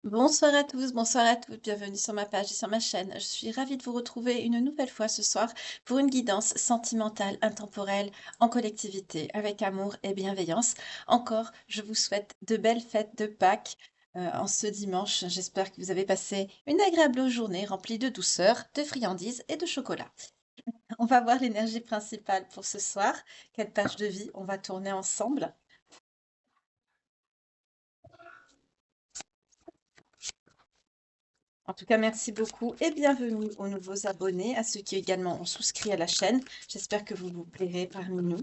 Bonsoir à tous, bonsoir à toutes, bienvenue sur ma page et sur ma chaîne. Je suis ravie de vous retrouver une nouvelle fois ce soir pour une guidance sentimentale, intemporelle, en collectivité, avec amour et bienveillance. Encore, je vous souhaite de belles fêtes de Pâques en ce dimanche. J'espère que vous avez passé une agréable journée remplie de douceur, de friandises et de chocolat. On va voir l'énergie principale pour ce soir. Quelle page de vie on va tourner ensemble? En tout cas, merci beaucoup et bienvenue aux nouveaux abonnés, à ceux qui également ont souscrit à la chaîne. J'espère que vous vous plairez parmi nous.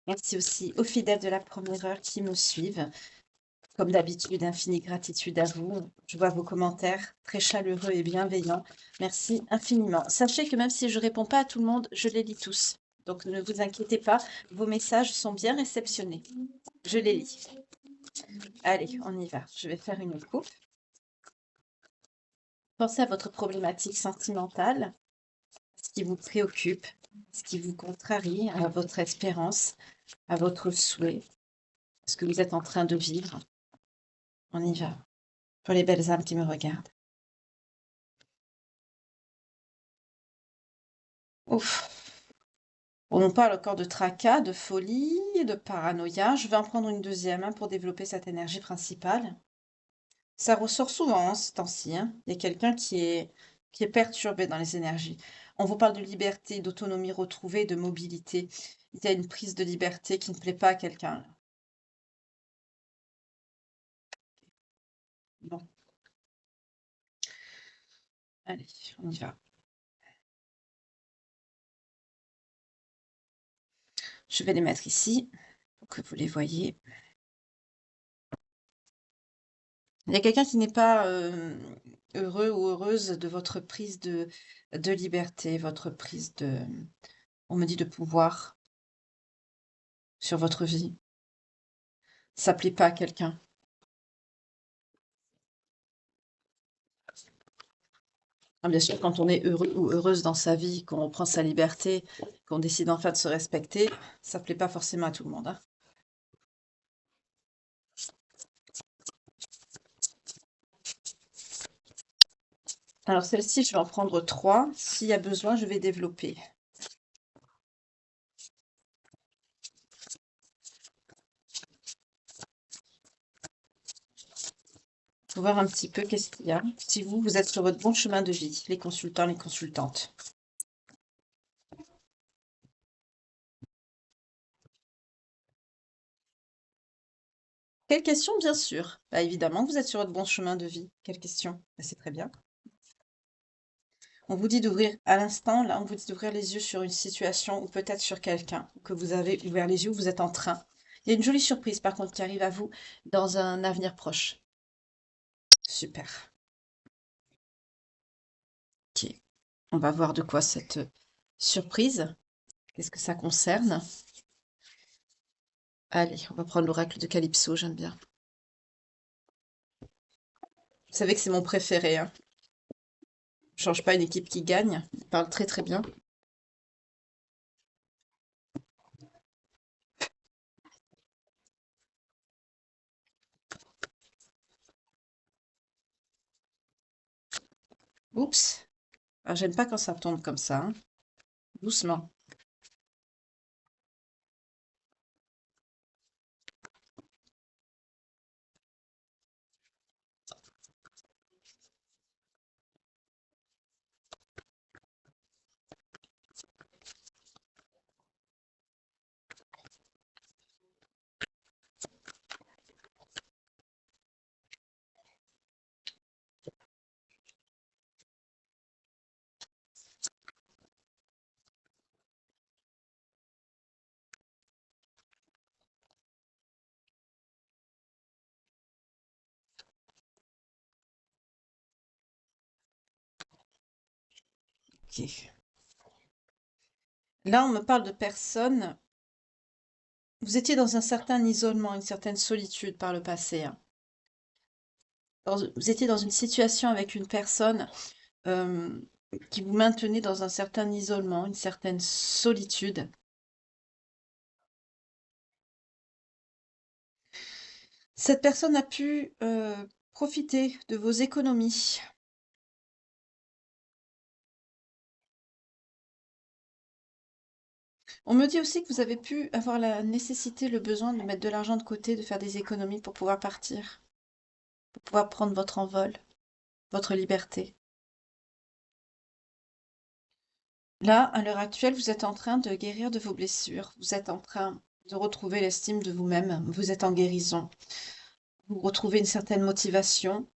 Merci aussi aux fidèles de la première heure qui me suivent. Comme d'habitude, infinie gratitude à vous. Je vois vos commentaires très chaleureux et bienveillants. Merci infiniment. Sachez que même si je ne réponds pas à tout le monde, je les lis tous. Donc ne vous inquiétez pas, vos messages sont bien réceptionnés. Je les lis. Allez, on y va. Je vais faire une coupe. Pensez à votre problématique sentimentale, ce qui vous préoccupe, ce qui vous contrarie, à votre espérance, à votre souhait, ce que vous êtes en train de vivre. On y va. Pour les belles âmes qui me regardent. Ouf. On nous parle encore de tracas, de folie, de paranoïa. Je vais en prendre une deuxième pour développer cette énergie principale. Ça ressort souvent ces temps-ci. Il y a quelqu'un qui est perturbé dans les énergies. On vous parle de liberté, d'autonomie retrouvée, de mobilité. Il y a une prise de liberté qui ne plaît pas à quelqu'un. Bon, allez, on y va. Je vais les mettre ici pour que vous les voyez. Il y a quelqu'un qui n'est pas heureux ou heureuse de votre prise de liberté, votre prise de, on me dit, de pouvoir sur votre vie. Ça plaît pas à quelqu'un. Ah, bien sûr, quand on est heureux ou heureuse dans sa vie, qu'on prend sa liberté, qu'on décide enfin de se respecter, ça plaît pas forcément à tout le monde, hein. Alors celle-ci, je vais en prendre 3. S'il y a besoin, je vais développer. Pour voir un petit peu qu'est-ce qu'il y a. Si vous êtes sur votre bon chemin de vie, les consultants, les consultantes. Quelle question, bien sûr. Bah, évidemment, vous êtes sur votre bon chemin de vie. Quelle question? Bah, c'est très bien. On vous dit d'ouvrir, à l'instant, là, on vous dit d'ouvrir les yeux sur une situation ou peut-être sur quelqu'un, que vous avez ouvert les yeux, vous êtes en train. Il y a une jolie surprise, par contre, qui arrive à vous dans un avenir proche. Super. Ok. On va voir de quoi cette surprise. Qu'est-ce que ça concerne? Allez, on va prendre l'oracle de Calypso, j'aime bien. Vous savez que c'est mon préféré, hein. Je change pas une équipe qui gagne. Il parle très très bien. Oups. Ah, j'aime pas quand ça tombe comme ça, hein. Doucement. Ok. Là, on me parle de personnes. Vous étiez dans un certain isolement, une certaine solitude par le passé, hein. Vous étiez dans une situation avec une personne euh, qui vous maintenait dans un certain isolement, une certaine solitude. Cette personne a pu Profitez de vos économies. On me dit aussi que vous avez pu avoir la nécessité, le besoin de mettre de l'argent de côté, de faire des économies pour pouvoir partir, pour pouvoir prendre votre envol, votre liberté. Là, à l'heure actuelle, vous êtes en train de guérir de vos blessures. Vous êtes en train de retrouver l'estime de vous-même. Vous êtes en guérison. Vous retrouvez une certaine motivation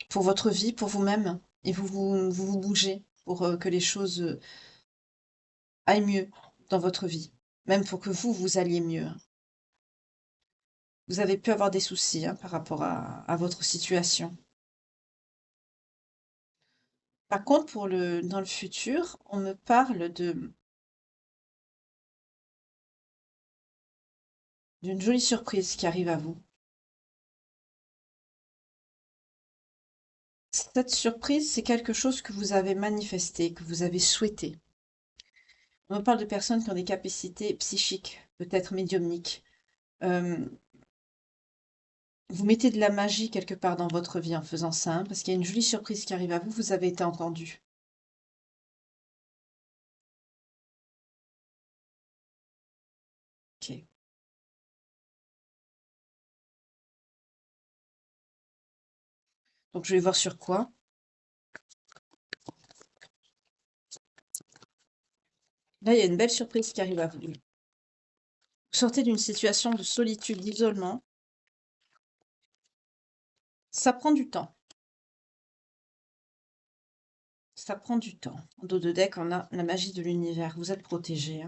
pour votre vie, pour vous-même. Et vous bougez pour que les choses aillent mieux dans votre vie. Même pour que vous alliez mieux. Vous avez pu avoir des soucis par rapport à votre situation. Par contre, dans le futur, on me parle d'une jolie surprise qui arrive à vous. Cette surprise, c'est quelque chose que vous avez manifesté, que vous avez souhaité. On me parle de personnes qui ont des capacités psychiques, peut-être médiumniques. Euh, vous mettez de la magie quelque part dans votre vie en faisant ça, parce qu'il y a une jolie surprise qui arrive à vous, vous avez été entendu. Ok. Donc je vais voir sur quoi. Là, il y a une belle surprise qui arrive à vous. Vous sortez d'une situation de solitude, d'isolement. Ça prend du temps. Ça prend du temps. En dos de deck, on a la magie de l'univers. Vous êtes protégé.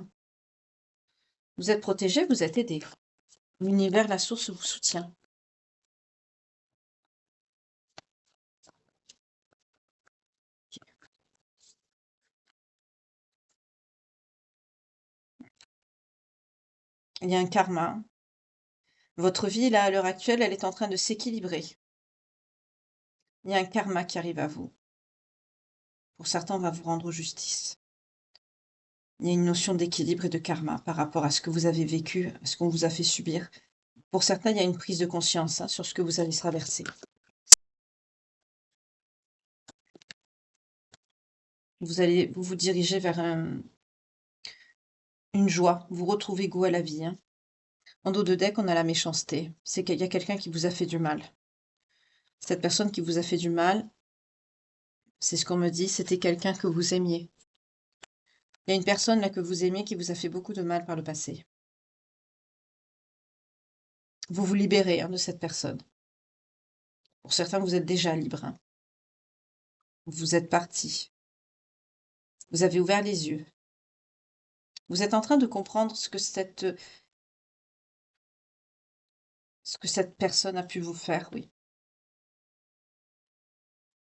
Vous êtes protégé, vous êtes aidé. L'univers, la source vous soutient. Il y a un karma. Votre vie, là, à l'heure actuelle, elle est en train de s'équilibrer. Il y a un karma qui arrive à vous. Pour certains, on va vous rendre justice. Il y a une notion d'équilibre et de karma par rapport à ce que vous avez vécu, à ce qu'on vous a fait subir. Pour certains, il y a une prise de conscience sur ce que vous allez traverser. Vous vous diriger vers une joie. Vous retrouvez goût à la vie. En dos de deck, on a la méchanceté. C'est qu'il y a quelqu'un qui vous a fait du mal. Cette personne qui vous a fait du mal, c'est ce qu'on me dit, c'était quelqu'un que vous aimiez. Il y a une personne là que vous aimiez qui vous a fait beaucoup de mal par le passé. Vous vous libérez de cette personne. Pour certains, vous êtes déjà libre. Vous êtes parti. Vous avez ouvert les yeux. Vous êtes en train de comprendre ce que cette personne a pu vous faire, oui.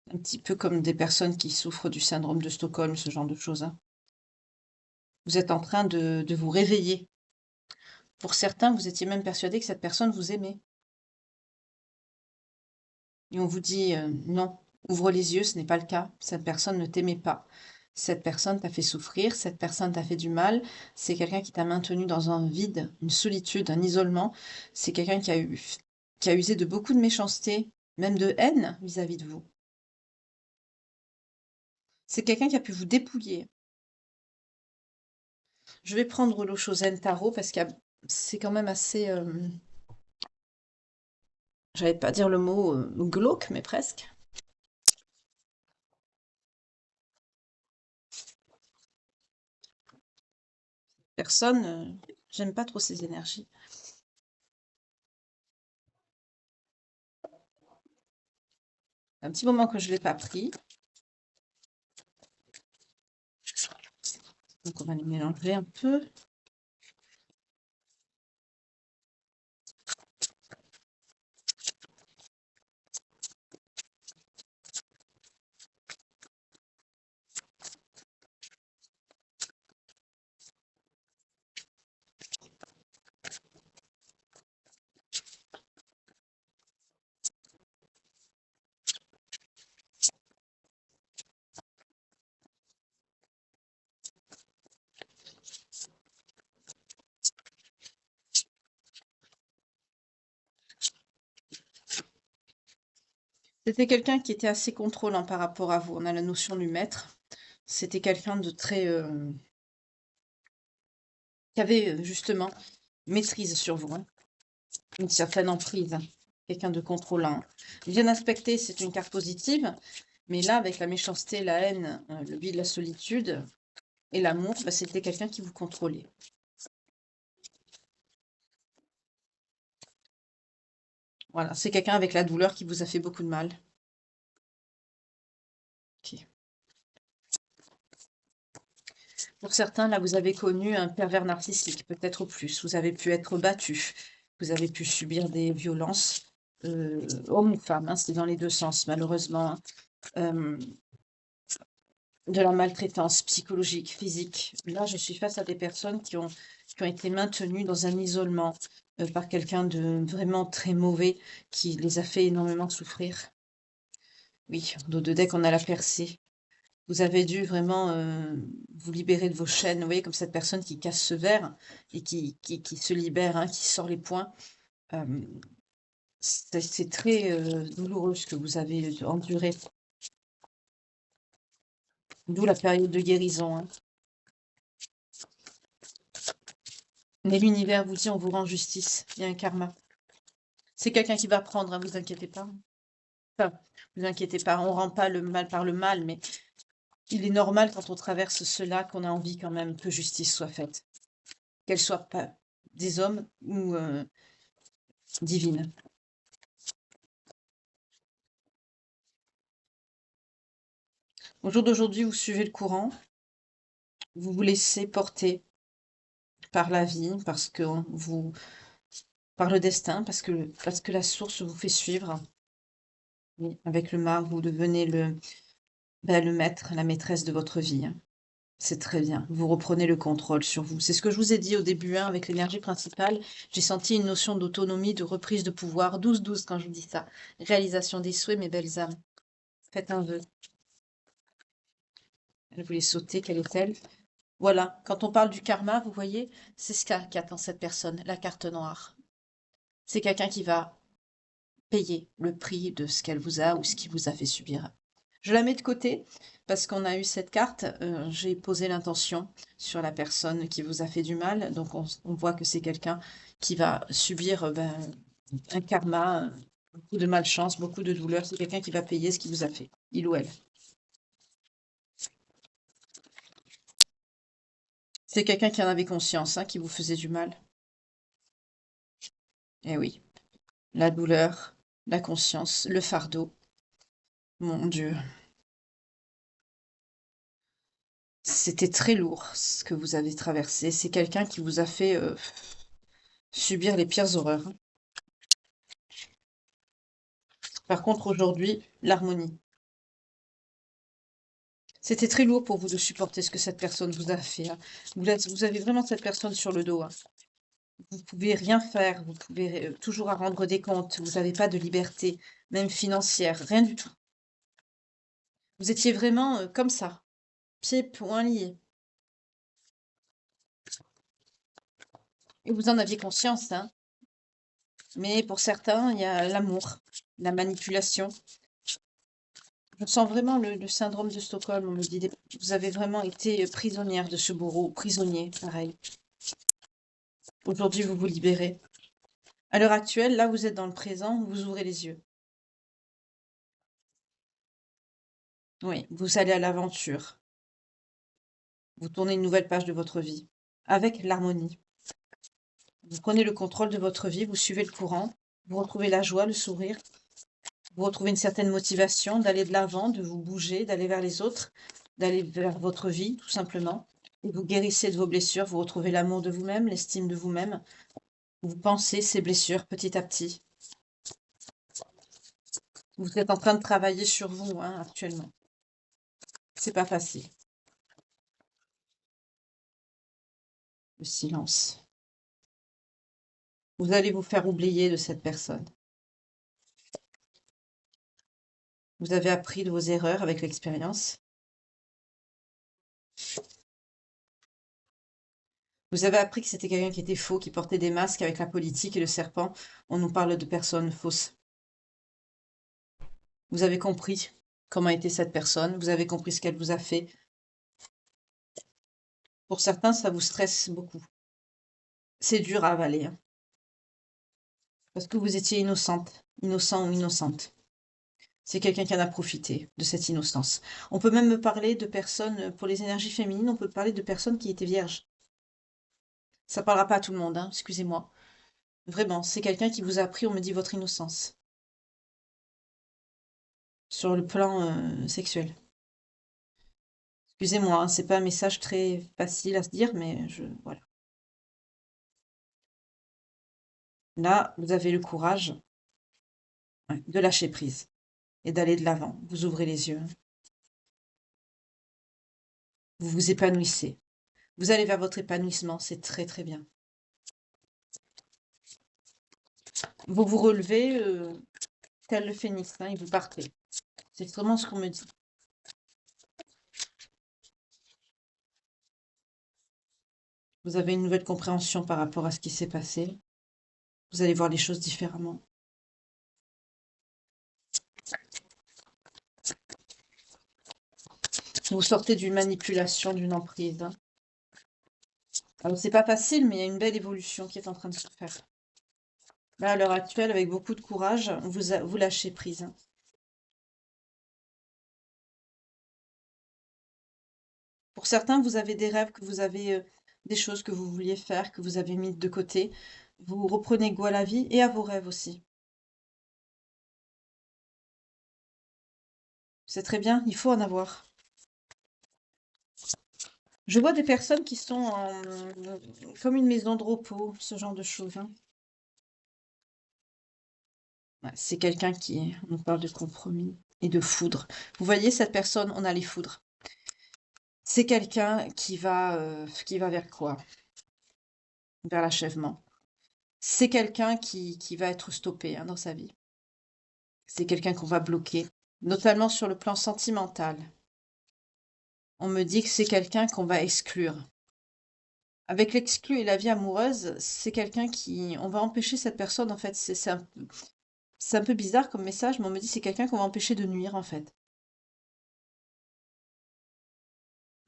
Un petit peu comme des personnes qui souffrent du syndrome de Stockholm, ce genre de choses. Vous êtes en train de vous réveiller. Pour certains, vous étiez même persuadé que cette personne vous aimait. Et on vous dit non, ouvre les yeux, ce n'est pas le cas. Cette personne ne t'aimait pas. Cette personne t'a fait souffrir, cette personne t'a fait du mal. C'est quelqu'un qui t'a maintenu dans un vide, une solitude, un isolement. C'est quelqu'un qui a usé de beaucoup de méchanceté, même de haine vis-à-vis de vous. C'est quelqu'un qui a pu vous dépouiller. Je vais prendre l'eau Chosen Tarot parce que c'est quand même assez, j'allais pas dire le mot glauque, mais presque. Personne, j'aime pas trop ces énergies. Un petit moment que je l'ai pas pris. Donc on va les mélanger un peu. C'était quelqu'un qui était assez contrôlant par rapport à vous. On a la notion du maître. C'était quelqu'un de très, qui avait, justement maîtrise sur vous, hein, une certaine emprise, hein, quelqu'un de contrôlant. Bien aspecté, c'est une carte positive, mais là, avec la méchanceté, la haine, le vide, la solitude et l'amour, bah, c'était quelqu'un qui vous contrôlait. Voilà, c'est quelqu'un avec la douleur qui vous a fait beaucoup de mal. OK. Pour certains, là, vous avez connu un pervers narcissique, peut-être plus. Vous avez pu être battu. Vous avez pu subir des violences, hommes ou femmes, hein, c'est dans les 2 sens, malheureusement, hein. De la maltraitance psychologique, physique. Là, je suis face à des personnes qui ont été maintenues dans un isolement, par quelqu'un de vraiment très mauvais, qui les a fait énormément souffrir. Oui, en dos de deck, on a la percée. Vous avez dû vraiment, vous libérer de vos chaînes. Vous voyez, comme cette personne qui casse ce verre et qui se libère, hein, qui sort les poings. Hem, c'est très, douloureux ce que vous avez, enduré. D'où la période de guérison, hein. Mais l'univers vous dit: «On vous rend justice». Il y a un karma. C'est quelqu'un qui va prendre, hein, vous inquiétez pas. Enfin, vous inquiétez pas, on rend pas le mal par le mal, mais il est normal quand on traverse cela qu'on a envie quand même que justice soit faite. Qu'elle soit pas des hommes ou, divine. Au jour d'aujourd'hui, vous suivez le courant, vous vous laissez porter par la vie, par le destin, parce que la source vous fait suivre. Oui, avec le mât, vous devenez le maître, la maîtresse de votre vie, hein. C'est très bien. Vous reprenez le contrôle sur vous. C'est ce que je vous ai dit au début, hein, avec l'énergie principale. J'ai senti une notion d'autonomie, de reprise de pouvoir. 12-12 quand je vous dis ça. Réalisation des souhaits, mes belles âmes. Faites un vœu. Elle voulait sauter, quelle est-elle? Voilà. Quand on parle du karma, vous voyez, c'est ce qu'attend cette personne, la carte noire. C'est quelqu'un qui va payer le prix de ce qu'elle vous a ou ce qu'il vous a fait subir. Je la mets de côté parce qu'on a eu cette carte, j'ai posé l'intention sur la personne qui vous a fait du mal, donc on voit que c'est quelqu'un qui va subir, un karma, beaucoup de malchance, beaucoup de douleur. C'est quelqu'un qui va payer ce qu'il vous a fait, il ou elle. C'est quelqu'un qui en avait conscience, hein, qui vous faisait du mal. Eh oui, la douleur, la conscience, le fardeau. Mon Dieu, c'était très lourd ce que vous avez traversé. C'est quelqu'un qui vous a fait, subir les pires horreurs, hein. Par contre, aujourd'hui, l'harmonie. C'était très lourd pour vous de supporter ce que cette personne vous a fait, hein. Vous avez vraiment cette personne sur le dos, hein. Vous pouvez rien faire, vous pouvez toujours à rendre des comptes, vous n'avez pas de liberté, même financière, rien du tout. Vous étiez vraiment comme ça, pieds, poings liés. Et vous en aviez conscience, hein. Mais pour certains, il y a l'amour, la manipulation. Je sens vraiment le syndrome de Stockholm, on me dit. Vous avez vraiment été prisonnière de ce bourreau, prisonnier, pareil. Aujourd'hui, vous vous libérez. À l'heure actuelle, là, vous êtes dans le présent, vous ouvrez les yeux. Oui, vous allez à l'aventure. Vous tournez une nouvelle page de votre vie, avec l'harmonie. Vous prenez le contrôle de votre vie, vous suivez le courant, vous retrouvez la joie, le sourire, vous retrouvez une certaine motivation d'aller de l'avant, de vous bouger, d'aller vers les autres, d'aller vers votre vie, tout simplement. Et vous guérissez de vos blessures, vous retrouvez l'amour de vous-même, l'estime de vous-même. Vous pensez ces blessures petit à petit. Vous êtes en train de travailler sur vous, hein, actuellement. C'est pas facile. Le silence. Vous allez vous faire oublier de cette personne. Vous avez appris de vos erreurs avec l'expérience. Vous avez appris que c'était quelqu'un qui était faux, qui portait des masques avec la politique et le serpent. On nous parle de personnes fausses. Vous avez compris comment était cette personne, vous avez compris ce qu'elle vous a fait. Pour certains, ça vous stresse beaucoup. C'est dur à avaler, hein, parce que vous étiez innocente, innocent ou innocente. C'est quelqu'un qui en a profité de cette innocence. On peut même me parler de personnes, pour les énergies féminines, on peut parler de personnes qui étaient vierges. Ça parlera pas à tout le monde, hein, excusez-moi. Vraiment, c'est quelqu'un qui vous a appris, on me dit, votre innocence. Sur le plan sexuel. Excusez-moi, hein, c'est pas un message très facile à se dire, mais voilà. Là, vous avez le courage, ouais, de lâcher prise et d'aller de l'avant. Vous ouvrez les yeux, vous vous épanouissez. Vous allez vers votre épanouissement, c'est très très bien. Vous vous relevez tel le phénix, hein, et vous partez. C'est vraiment ce qu'on me dit. Vous avez une nouvelle compréhension par rapport à ce qui s'est passé. Vous allez voir les choses différemment. Vous sortez d'une manipulation, d'une emprise, hein. Alors, c'est pas facile, mais il y a une belle évolution qui est en train de se faire. Là, à l'heure actuelle, avec beaucoup de courage, vous lâchez prise, hein. Pour certains, vous avez des rêves, que vous avez des choses que vous vouliez faire, que vous avez mis de côté. Vous reprenez goût à la vie et à vos rêves aussi. C'est très bien, il faut en avoir. Je vois des personnes qui sont comme une maison de repos, ce genre de choses, hein. Ouais, c'est quelqu'un qui, on parle de compromis et de foudre. Vous voyez, cette personne, on a les foudres. C'est quelqu'un qui va vers quoi? Vers l'achèvement. C'est quelqu'un qui va être stoppé, hein, dans sa vie. C'est quelqu'un qu'on va bloquer, notamment sur le plan sentimental. On me dit que c'est quelqu'un qu'on va exclure. Avec l'exclu et la vie amoureuse, c'est quelqu'un qui... On va empêcher cette personne, en fait. C'est un peu bizarre comme message, mais on me dit que c'est quelqu'un qu'on va empêcher de nuire, en fait.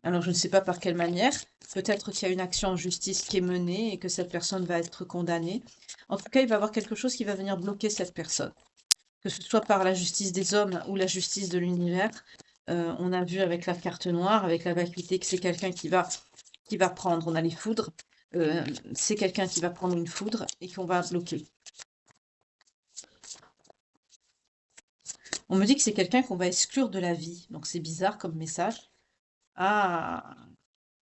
Alors, je ne sais pas par quelle manière. Peut-être qu'il y a une action en justice qui est menée et que cette personne va être condamnée. En tout cas, il va y avoir quelque chose qui va venir bloquer cette personne. Que ce soit par la justice des hommes ou la justice de l'univers. On a vu avec la carte noire, avec la vacuité, que c'est quelqu'un qui va prendre. On a les foudres. C'est quelqu'un qui va prendre une foudre et qu'on va bloquer. On me dit que c'est quelqu'un qu'on va exclure de la vie. Donc c'est bizarre comme message. Ah,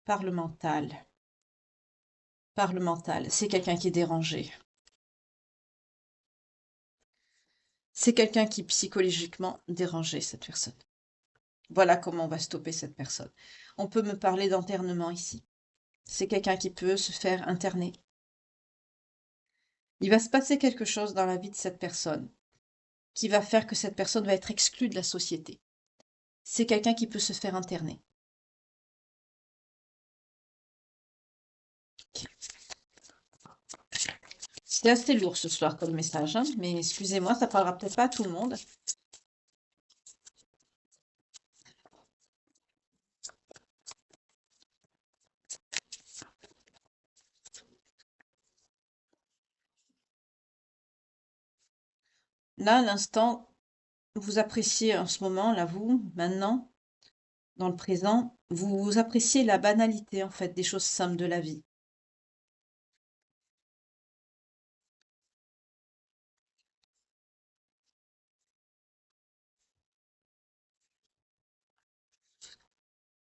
parlemental. Parlemental. C'est quelqu'un qui est dérangé. C'est quelqu'un qui est psychologiquement dérangé, cette personne. Voilà comment on va stopper cette personne. On peut me parler d'internement ici. C'est quelqu'un qui peut se faire interner. Il va se passer quelque chose dans la vie de cette personne qui va faire que cette personne va être exclue de la société. C'est quelqu'un qui peut se faire interner. C'est assez lourd ce soir comme message, hein, mais excusez-moi, ça parlera peut-être pas à tout le monde. Là, à l'instant, vous appréciez en ce moment, là, vous, maintenant, dans le présent, vous appréciez la banalité, en fait, des choses simples de la vie.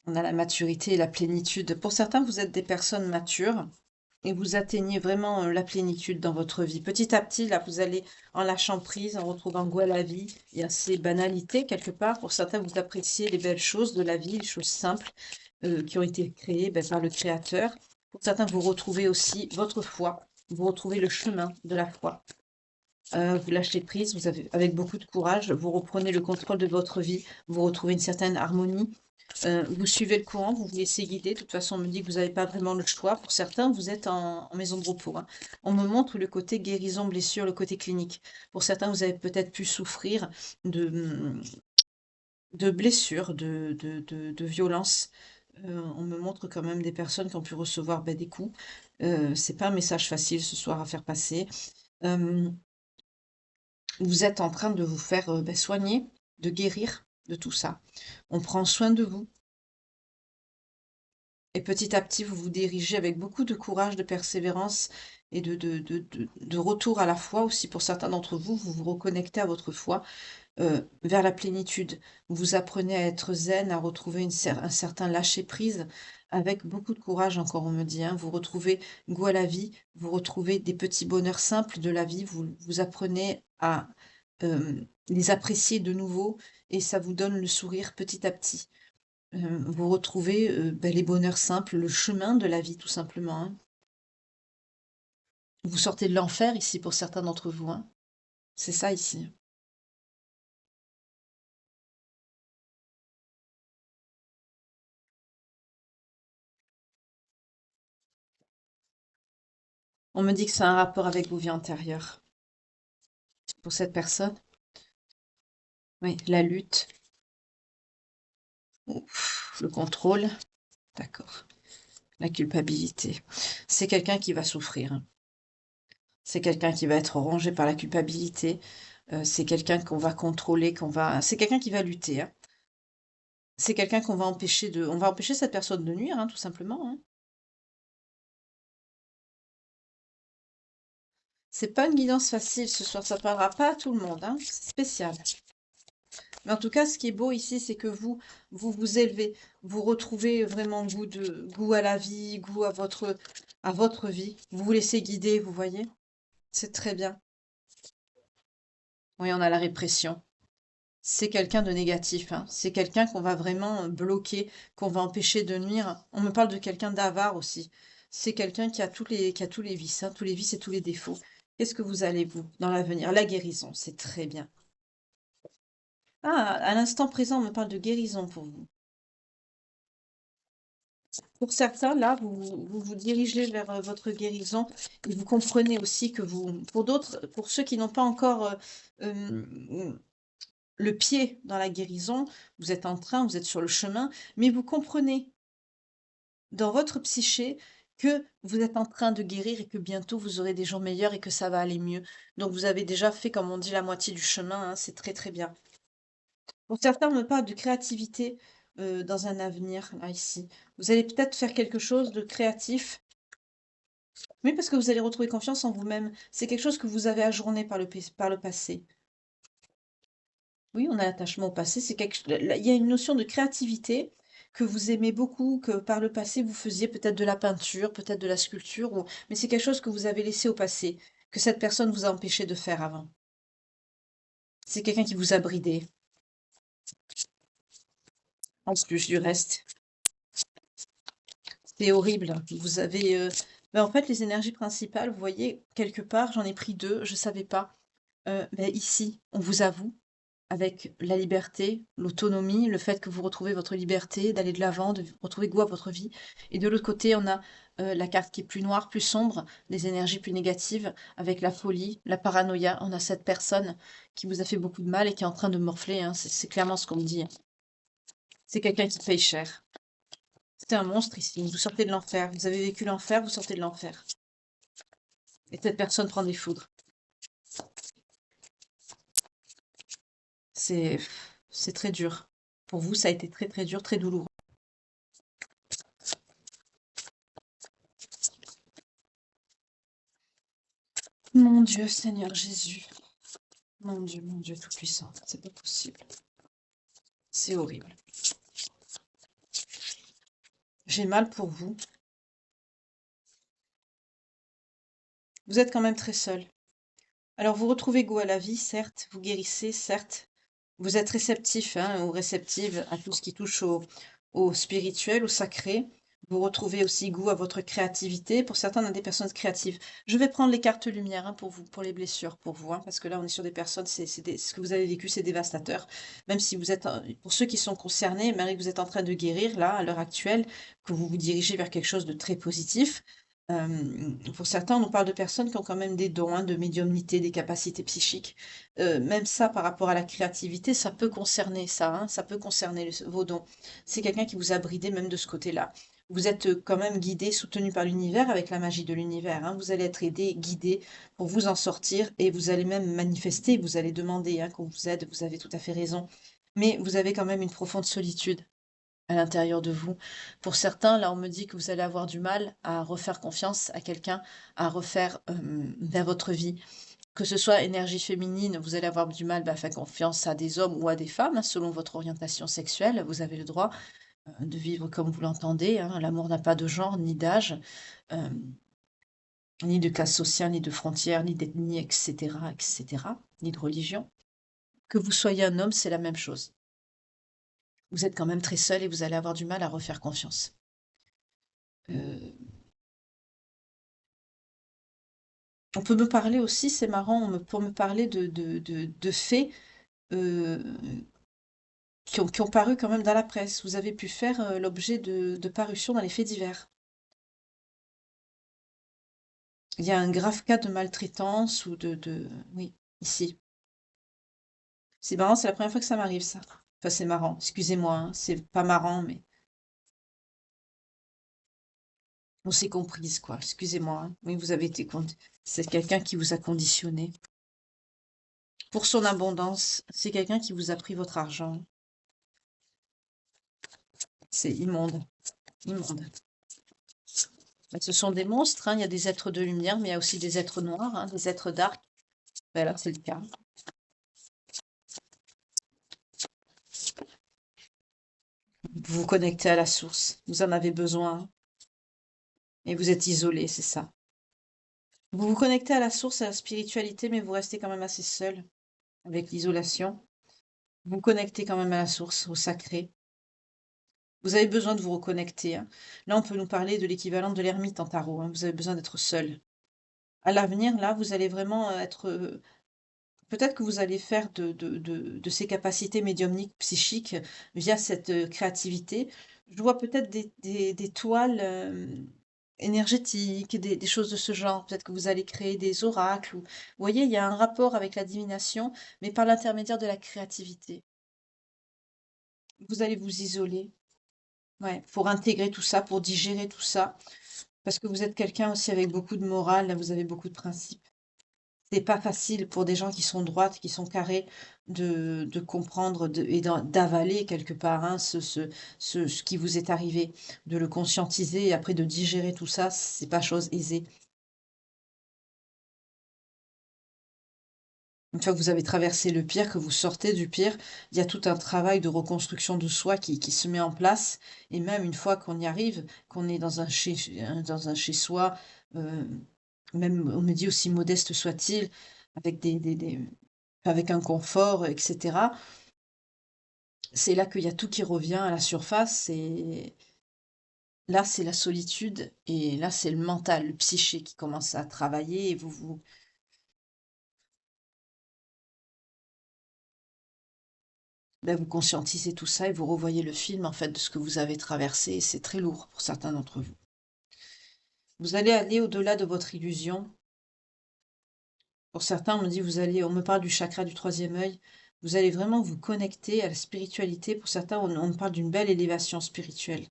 On a la maturité et la plénitude. Pour certains, vous êtes des personnes matures et vous atteignez vraiment la plénitude dans votre vie. Petit à petit, là, vous allez en lâchant prise, en retrouvant goût à la vie et à ces banalités quelque part. Pour certains, vous appréciez les belles choses de la vie, les choses simples qui ont été créées par le Créateur. Pour certains, vous retrouvez aussi votre foi, vous retrouvez le chemin de la foi. Vous lâchez prise, vous avez, avec beaucoup de courage, vous reprenez le contrôle de votre vie, vous retrouvez une certaine harmonie, Vous suivez le courant, vous vous laissez guider. De toute façon, on me dit que vous n'avez pas vraiment le choix. Pour certains, vous êtes en maison de repos, hein. On me montre le côté guérison, blessure, le côté clinique. Pour certains, vous avez peut-être pu souffrir de, de blessures, de violences. On me montre quand même des personnes qui ont pu recevoir des coups. C'est pas un message facile ce soir à faire passer. Euh, Vous êtes en train de vous faire soigner, de guérir de tout ça. On prend soin de vous. Et petit à petit, vous vous dirigez avec beaucoup de courage, de persévérance et de retour à la foi aussi. Pour certains d'entre vous, vous vous reconnectez à votre foi vers la plénitude. Vous apprenez à être zen, à retrouver un certain lâcher-prise avec beaucoup de courage, encore on me dit, hein. Vous retrouvez goût à la vie, vous retrouvez des petits bonheurs simples de la vie, vous apprenez à les apprécier de nouveau et ça vous donne le sourire petit à petit. Vous retrouvez les bonheurs simples, le chemin de la vie tout simplement, hein. Vous sortez de l'enfer ici pour certains d'entre vous, hein. C'est ça ici. On me dit que ça a un rapport avec vos vies antérieures. Pour cette personne, oui, la lutte, ouf, le contrôle, d'accord, la culpabilité. C'est quelqu'un qui va souffrir, hein. C'est quelqu'un qui va être rongé par la culpabilité. C'est quelqu'un qu'on va contrôler, C'est quelqu'un qui va lutter, hein. C'est quelqu'un qu'on va empêcher de... On va empêcher cette personne de nuire, hein, tout simplement, hein. C'est pas une guidance facile ce soir, ça parlera pas à tout le monde, hein. C'est spécial. Mais en tout cas, ce qui est beau ici, c'est que vous vous élevez, vous retrouvez vraiment goût à la vie, goût à votre vie. Vous vous laissez guider, vous voyez? C'est très bien. Oui, on a la répression. C'est quelqu'un de négatif, hein. C'est quelqu'un qu'on va vraiment bloquer, qu'on va empêcher de nuire. On me parle de quelqu'un d'avare aussi. C'est quelqu'un qui a tous les vices, hein, tous les vices et tous les défauts. Qu'est-ce que vous allez, vous, dans l'avenir? La guérison, c'est très bien. Ah, à l'instant présent, on me parle de guérison pour vous. Pour certains, là, vous dirigez vers votre guérison et vous comprenez aussi que pour d'autres, pour ceux qui n'ont pas encore le pied dans la guérison, vous êtes sur le chemin, mais vous comprenez dans votre psyché que vous êtes en train de guérir et que bientôt vous aurez des jours meilleurs et que ça va aller mieux. Donc vous avez déjà fait, comme on dit, la moitié du chemin, hein, c'est très très bien. Pour certains, on me parle de créativité dans un avenir, là, ici. Vous allez peut-être faire quelque chose de créatif. Oui, parce que vous allez retrouver confiance en vous-même. C'est quelque chose que vous avez ajourné par le passé. Oui, on a l'attachement au passé. Il y a une notion de créativité que vous aimez beaucoup, que par le passé vous faisiez peut-être de la peinture, peut-être de la sculpture, mais c'est quelque chose que vous avez laissé au passé, que cette personne vous a empêché de faire avant. C'est quelqu'un qui vous a bridé, en plus du reste. C'est horrible. Vous avez... en fait, les énergies principales, vous voyez, quelque part, j'en ai pris deux, je savais pas. Ici, on vous avoue, avec la liberté, l'autonomie, le fait que vous retrouvez votre liberté, d'aller de l'avant, de retrouver goût à votre vie. Et de l'autre côté, on a la carte qui est plus noire, plus sombre, des énergies plus négatives, avec la folie, la paranoïa. On a cette personne qui vous a fait beaucoup de mal et qui est en train de morfler, hein. C'est clairement ce qu'on me dit, hein. C'est quelqu'un qui paye cher. C'est un monstre ici. Vous sortez de l'enfer. Vous avez vécu l'enfer, vous sortez de l'enfer. Et cette personne prend des foudres. C'est c'est très dur. Pour vous, ça a été très très dur, très douloureux. Mon Dieu, Seigneur Jésus. Mon Dieu Tout-Puissant. C'est pas possible. C'est horrible. J'ai mal pour vous. Vous êtes quand même très seul. Alors, vous retrouvez goût à la vie, certes. Vous guérissez, certes. Vous êtes réceptif, hein, ou réceptive à tout ce qui touche au spirituel, au sacré. Vous retrouvez aussi goût à votre créativité. Pour certains, on a des personnes créatives. Je vais prendre les cartes lumière pour vous, pour les blessures, pour vous, parce que là, on est sur des personnes, ce que vous avez vécu, c'est dévastateur. Même si vous êtes, pour ceux qui sont concernés, Marie, vous êtes en train de guérir, là, à l'heure actuelle, que vous vous dirigez vers quelque chose de très positif. Pour certains, on parle de personnes qui ont quand même des dons, de médiumnité, des capacités psychiques. Même ça, par rapport à la créativité, ça peut concerner ça, ça peut concerner vos dons. C'est quelqu'un qui vous a bridé même de ce côté-là. Vous êtes quand même guidé, soutenu par l'univers avec la magie de l'univers. Vous allez être aidé, guidé pour vous en sortir et vous allez même manifester, vous allez demander qu'on vous aide, vous avez tout à fait raison. Mais vous avez quand même une profonde solitude à l'intérieur de vous. Pour certains, là, on me dit que vous allez avoir du mal à refaire confiance à quelqu'un, à refaire vers votre vie. Que ce soit énergie féminine, vous allez avoir du mal à faire confiance à des hommes ou à des femmes, selon votre orientation sexuelle. Vous avez le droit de vivre comme vous l'entendez. L'amour n'a pas de genre, ni d'âge, ni de classe sociale, ni de frontières, ni d'ethnie, etc., etc., ni de religion. Que vous soyez un homme, c'est la même chose. Vous êtes quand même très seul et vous allez avoir du mal à refaire confiance. On peut me parler aussi, c'est marrant, pour me parler de faits qui ont paru quand même dans la presse. Vous avez pu faire l'objet de parutions dans les faits divers. Il y a un grave cas de maltraitance ou Oui, ici. C'est marrant, c'est la première fois que ça m'arrive, ça. Enfin, c'est marrant, excusez-moi, c'est pas marrant, mais on s'est comprise, quoi. Excusez-moi. Oui, vous avez été... C'est quelqu'un qui vous a conditionné. Pour son abondance, c'est quelqu'un qui vous a pris votre argent. C'est immonde, immonde. Ce sont des monstres, il y a des êtres de lumière, mais il y a aussi des êtres noirs, des êtres dark. Ben là, c'est le cas. Vous vous connectez à la source, vous en avez besoin, et vous êtes isolé, c'est ça. Vous vous connectez à la source, à la spiritualité, mais vous restez quand même assez seul avec l'isolation. Vous vous connectez quand même à la source, au sacré. Vous avez besoin de vous reconnecter. Là, on peut nous parler de l'équivalent de l'ermite en tarot. Vous avez besoin d'être seul. À l'avenir, là, vous allez vraiment être... peut-être que vous allez faire de ces capacités médiumniques, psychiques, via cette créativité. Je vois peut-être des toiles énergétiques, des choses de ce genre. Peut-être que vous allez créer des oracles. Vous voyez, il y a un rapport avec la divination, mais par l'intermédiaire de la créativité. Vous allez vous isoler, ouais, pour intégrer tout ça, pour digérer tout ça. Parce que vous êtes quelqu'un aussi avec beaucoup de morale, là, vous avez beaucoup de principes. C'est pas facile pour des gens qui sont droites, qui sont carrés, de comprendre et d'avaler quelque part ce qui vous est arrivé, de le conscientiser et après de digérer tout ça, c'est pas chose aisée. Une fois que vous avez traversé le pire, que vous sortez du pire, il y a tout un travail de reconstruction de soi qui se met en place. Et même une fois qu'on y arrive, qu'on est dans un chez-soi, euh, même on me dit aussi modeste soit-il, avec avec un confort, etc. C'est là qu'il y a tout qui revient à la surface. Et là, c'est la solitude. Et là, c'est le mental, le psyché qui commence à travailler. Et vous conscientisez tout ça et vous revoyez le film en fait de ce que vous avez traversé et c'est très lourd pour certains d'entre vous. Vous allez aller au-delà de votre illusion. Pour certains, on me dit on me parle du chakra du troisième œil. Vous allez vraiment vous connecter à la spiritualité. Pour certains, on me parle d'une belle élévation spirituelle.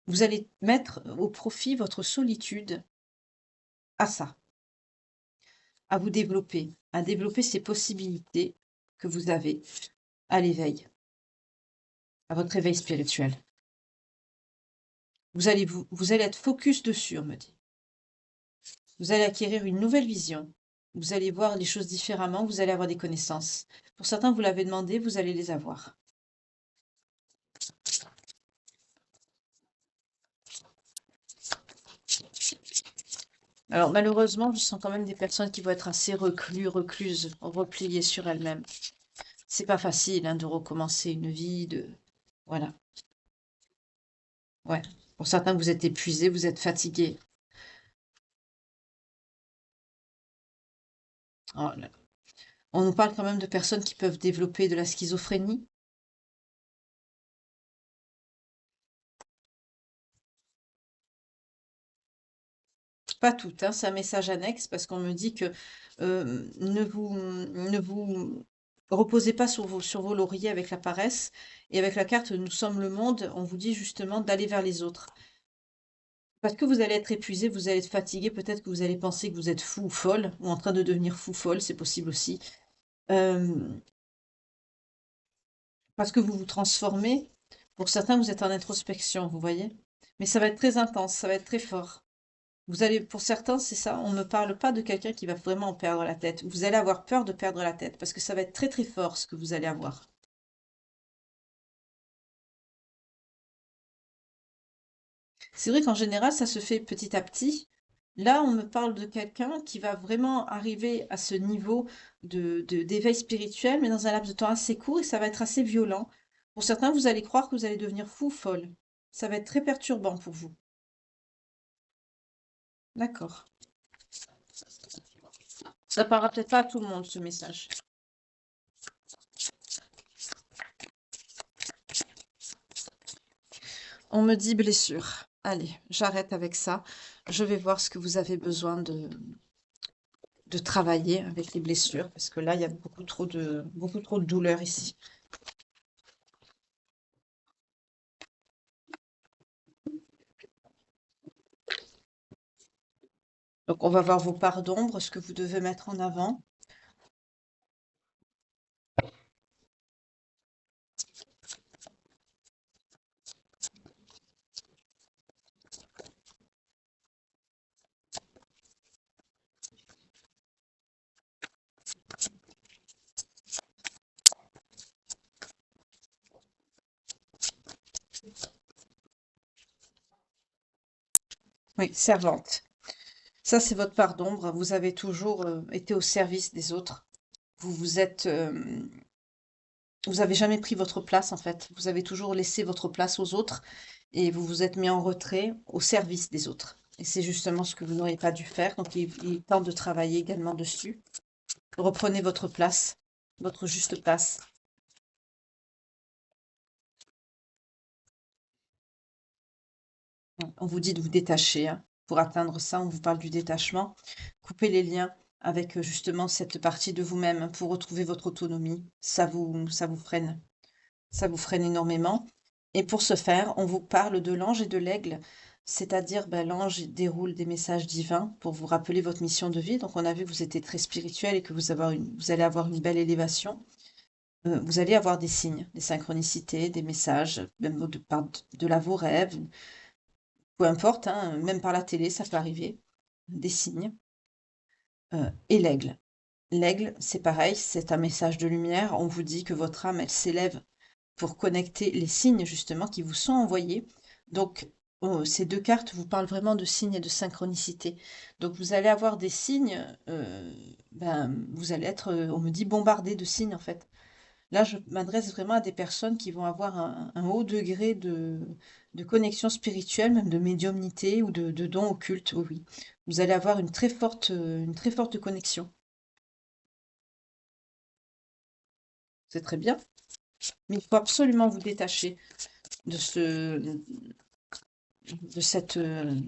Vous allez mettre au profit votre solitude à ça, à vous développer, à développer ces possibilités que vous avez à l'éveil, à votre éveil spirituel. Vous allez être focus dessus, on me dit. Vous allez acquérir une nouvelle vision. Vous allez voir les choses différemment, vous allez avoir des connaissances. Pour certains, vous l'avez demandé, vous allez les avoir. Alors malheureusement, je sens quand même des personnes qui vont être assez recluses, repliées sur elles-mêmes. C'est pas facile de recommencer une vie, Voilà. Ouais. Pour certains, vous êtes épuisé, vous êtes fatigué. Oh là. On nous parle quand même de personnes qui peuvent développer de la schizophrénie. Pas toutes, hein, c'est un message annexe parce qu'on me dit que ne vous reposez pas sur vos lauriers avec la paresse. Et avec la carte Nous sommes le monde, on vous dit justement d'aller vers les autres. Parce que vous allez être épuisé, vous allez être fatigué, peut-être que vous allez penser que vous êtes fou ou folle, ou en train de devenir fou folle, c'est possible aussi. Euh, Parce que vous vous transformez. Pour certains, vous êtes en introspection, vous voyez. Mais ça va être très intense, ça va être très fort. Vous allez, pour certains, c'est ça, on ne parle pas de quelqu'un qui va vraiment perdre la tête. Vous allez avoir peur de perdre la tête parce que ça va être très très fort ce que vous allez avoir. C'est vrai qu'en général, ça se fait petit à petit. Là, on me parle de quelqu'un qui va vraiment arriver à ce niveau d'éveil spirituel, mais dans un laps de temps assez court et ça va être assez violent. Pour certains, vous allez croire que vous allez devenir fou ou folle. Ça va être très perturbant pour vous. D'accord. Ça parlera peut-être pas à tout le monde, ce message. On me dit blessure. Allez, j'arrête avec ça. Je vais voir ce que vous avez besoin de travailler avec les blessures, parce que là, il y a beaucoup trop de douleur ici. Donc, on va voir vos parts d'ombre, ce que vous devez mettre en avant. Oui, servante. Ça, c'est votre part d'ombre. Vous avez toujours été au service des autres. Vous vous êtes, vous avez jamais pris votre place, en fait. Vous avez toujours laissé votre place aux autres et vous vous êtes mis en retrait au service des autres. Et c'est justement ce que vous n'auriez pas dû faire. Donc, il est temps de travailler également dessus. Reprenez votre place, votre juste place. On vous dit de vous détacher, hein. Pour atteindre ça, on vous parle du détachement. Coupez les liens avec justement cette partie de vous-même pour retrouver votre autonomie. Ça vous freine. Ça vous freine énormément. Et pour ce faire, on vous parle de l'ange et de l'aigle, c'est-à-dire ben, l'ange déroule des messages divins pour vous rappeler votre mission de vie. Donc on a vu que vous étiez très spirituel et que vous allez avoir une belle élévation. Vous allez avoir des signes, des synchronicités, des messages, même de là vos rêves, peu importe, hein, même par la télé, ça peut arriver, des signes. Et l'aigle. L'aigle, c'est pareil, c'est un message de lumière. On vous dit que votre âme, elle s'élève pour connecter les signes justement qui vous sont envoyés. Donc, ces deux cartes vous parlent vraiment de signes et de synchronicité. Donc, vous allez avoir des signes, ben, vous allez être, on me dit, bombardé de signes en fait. Là, je m'adresse vraiment à des personnes qui vont avoir un haut degré de connexion spirituelle, même de médiumnité ou de dons occultes, oui, oui. Vous allez avoir une très forte connexion. C'est très bien, mais il faut absolument vous détacher de de cette, euh,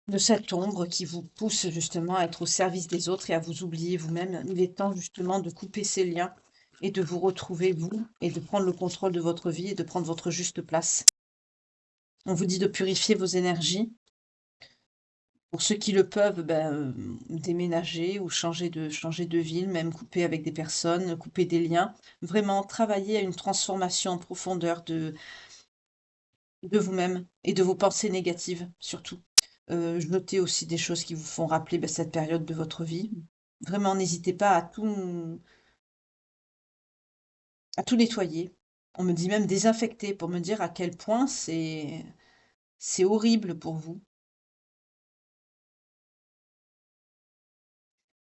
de cette ombre qui vous pousse justement à être au service des autres et à vous oublier vous-même. Il est temps justement de couper ces liens et de vous retrouver vous et de prendre le contrôle de votre vie et de prendre votre juste place. On vous dit de purifier vos énergies. Pour ceux qui le peuvent, ben, déménager ou changer de ville, même couper avec des personnes, couper des liens. Vraiment travailler à une transformation en profondeur de vous-même et de vos pensées négatives, surtout. Notez aussi des choses qui vous font rappeler, ben, cette période de votre vie. Vraiment, n'hésitez pas à tout nettoyer. On me dit même désinfecter pour me dire à quel point c'est horrible pour vous.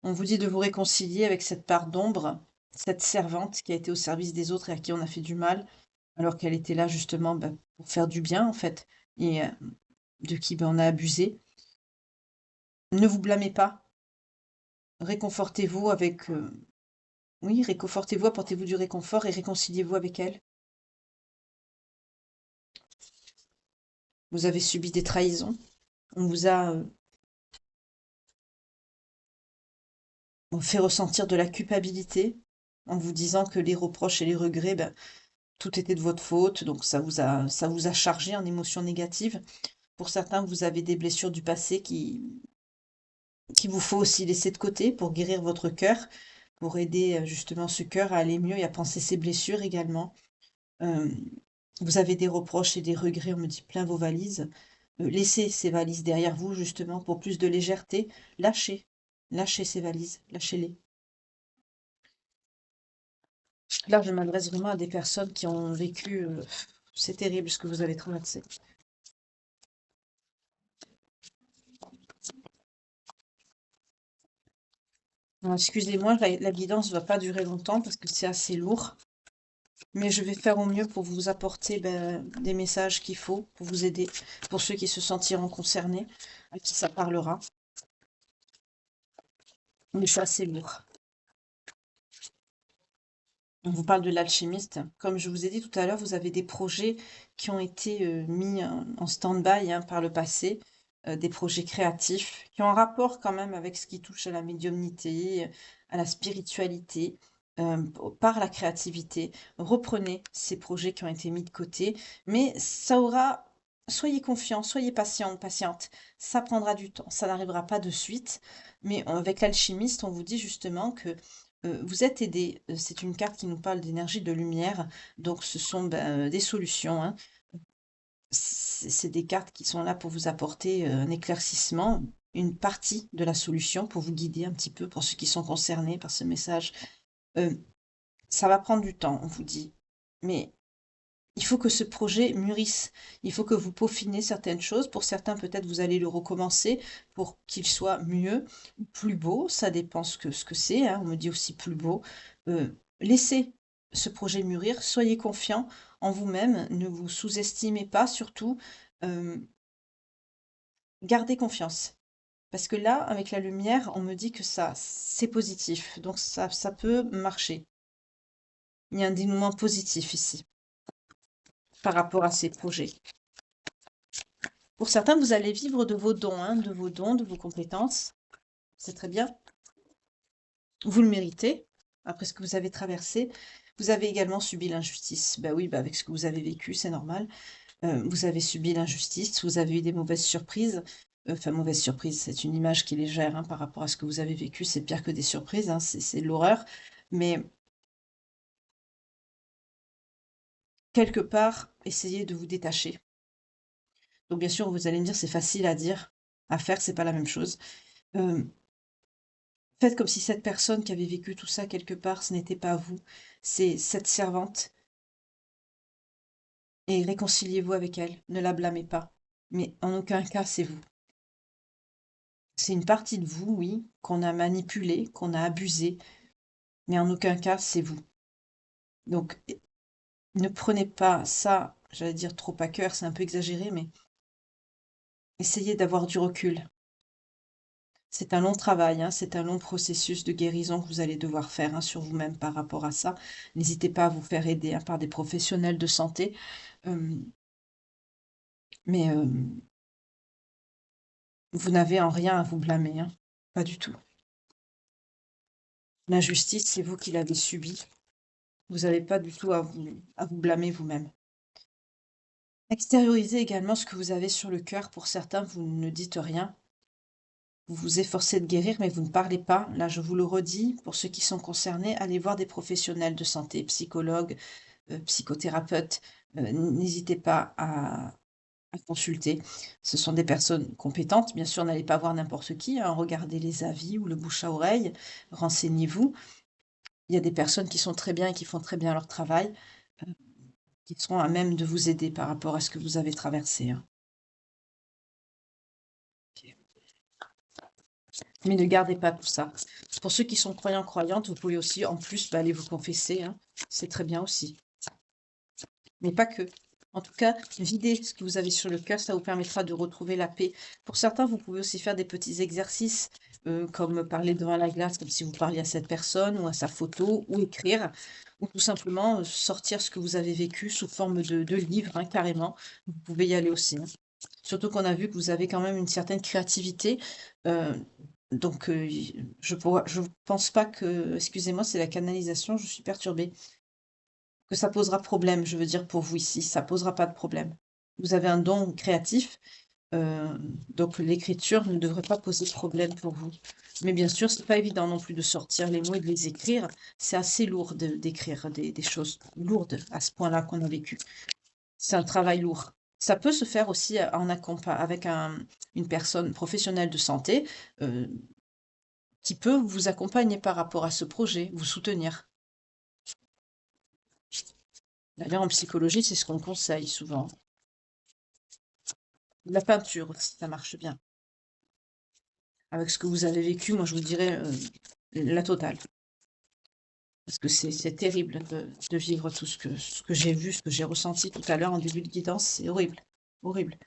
On vous dit de vous réconcilier avec cette part d'ombre, cette servante qui a été au service des autres et à qui on a fait du mal. alors qu'elle était là justement pour faire du bien en fait, et de qui on a abusé. Ne vous blâmez pas, réconfortez-vous avec, oui, réconfortez-vous, apportez-vous du réconfort et réconciliez-vous avec elle. Vous avez subi des trahisons, on vous a fait ressentir de la culpabilité en vous disant que les reproches et les regrets, tout était de votre faute, donc ça vous a chargé en émotions négatives. Pour certains, vous avez des blessures du passé qu'il vous faut aussi laisser de côté pour guérir votre cœur, pour aider justement ce cœur à aller mieux et à penser ses blessures également. Euh, Vous avez des reproches et des regrets, on me dit plein vos valises. Laissez ces valises derrière vous justement pour plus de légèreté. Lâchez, lâchez ces valises, lâchez-les. Là, je m'adresse vraiment à des personnes qui ont vécu, c'est terrible ce que vous avez traversé. Alors, excusez-moi, la guidance ne va pas durer longtemps parce que c'est assez lourd, mais je vais faire au mieux pour vous apporter des messages qu'il faut pour vous aider, pour ceux qui se sentiront concernés, à qui ça parlera. Mais c'est assez lourd. On vous parle de l'alchimiste. Comme je vous ai dit tout à l'heure, vous avez des projets qui ont été mis en stand-by par le passé, des projets créatifs qui ont un rapport quand même avec ce qui touche à la médiumnité, à la spiritualité, par la créativité. Reprenez ces projets qui ont été mis de côté, mais ça aura... Soyez confiants, soyez patients, patiente. Ça prendra du temps, ça n'arrivera pas de suite, mais avec l'alchimiste, on vous dit justement que vous êtes aidé. C'est une carte qui nous parle d'énergie de lumière, donc ce sont des solutions, hein. C'est des cartes qui sont là pour vous apporter un éclaircissement, une partie de la solution pour vous guider un petit peu pour ceux qui sont concernés par ce message. Euh, Ça va prendre du temps, on vous dit, mais il faut que ce projet mûrisse. Il faut que vous peaufinez certaines choses. Pour certains, peut-être vous allez le recommencer pour qu'il soit mieux ou plus beau. Ça dépend ce que c'est, hein. On me dit aussi plus beau. Laissez ce projet mûrir. Soyez confiant en vous-même. Ne vous sous-estimez pas, surtout. Euh, Gardez confiance. Parce que là, avec la lumière, on me dit que ça, c'est positif. Donc ça peut marcher. Il y a un dénouement positif ici par rapport à ces projets. Pour certains, vous allez vivre de vos dons, hein, de vos dons, de vos compétences. C'est très bien. Vous le méritez, après ce que vous avez traversé. Vous avez également subi l'injustice. Ben oui, avec ce que vous avez vécu, c'est normal. Vous avez subi l'injustice, vous avez eu des mauvaises surprises. Enfin, mauvaise surprise, c'est une image qui est légère par rapport à ce que vous avez vécu. C'est pire que des surprises, c'est l'horreur. Mais quelque part, essayez de vous détacher. Donc bien sûr, vous allez me dire, c'est facile à dire, à faire, c'est pas la même chose. Euh, Faites comme si cette personne qui avait vécu tout ça quelque part, ce n'était pas vous, c'est cette servante, et réconciliez-vous avec elle, ne la blâmez pas. Mais en aucun cas, c'est vous. C'est une partie de vous, oui, qu'on a manipulée, qu'on a abusée, mais en aucun cas, c'est vous. Donc, ne prenez pas ça, j'allais dire trop à cœur, c'est un peu exagéré, mais essayez d'avoir du recul. C'est un long travail, c'est un long processus de guérison que vous allez devoir faire sur vous-même par rapport à ça. N'hésitez pas à vous faire aider par des professionnels de santé. Euh, mais vous n'avez en rien à vous blâmer, pas du tout. L'injustice, c'est vous qui l'avez subie. Vous n'avez pas du tout à vous blâmer vous-même. Extériorisez également ce que vous avez sur le cœur. Pour certains, vous ne dites rien. Vous vous efforcez de guérir, mais vous ne parlez pas. Là, je vous le redis, pour ceux qui sont concernés, allez voir des professionnels de santé, psychologues, psychothérapeutes. N'hésitez pas à consulter. Ce sont des personnes compétentes. Bien sûr, n'allez pas voir n'importe qui, regardez les avis ou le bouche à oreille, renseignez-vous. Il y a des personnes qui sont très bien et qui font très bien leur travail, qui seront à même de vous aider par rapport à ce que vous avez traversé. Mais ne gardez pas tout ça. Pour ceux qui sont croyants, croyantes, vous pouvez aussi, en plus, aller vous confesser. C'est très bien aussi. mais pas que. En tout cas, videz ce que vous avez sur le cœur, ça vous permettra de retrouver la paix. Pour certains, vous pouvez aussi faire des petits exercices, comme parler devant la glace, comme si vous parliez à cette personne ou à sa photo, ou écrire, ou tout simplement sortir ce que vous avez vécu sous forme de livre, hein, carrément. Vous pouvez y aller aussi, hein. Surtout qu'on a vu que vous avez quand même une certaine créativité. euh, donc, je pense pas que, excusez-moi, c'est la canalisation, je suis perturbée, que ça posera problème, je veux dire pour vous ici, ça posera pas de problème. Vous avez un don créatif, heu, donc l'écriture ne devrait pas poser de problème pour vous. Mais bien sûr, c'est pas évident non plus de sortir les mots et de les écrire. C'est assez lourd d'écrire des choses lourdes à ce point-là qu'on a vécu. C'est un travail lourd. Ça peut se faire aussi, en accompa avec une personne professionnelle de santé, heu, qui peut vous accompagner par rapport à ce projet, vous soutenir. D'ailleurs, en psychologie, c'est ce qu'on conseille souvent. La peinture aussi, ça marche bien. Avec ce que vous avez vécu, moi, je vous dirais, la totale. Parce que c'est terrible de vivre tout ce que j'ai vu, ce que j'ai ressenti tout à l'heure en début de guidance, c'est horrible, horrible.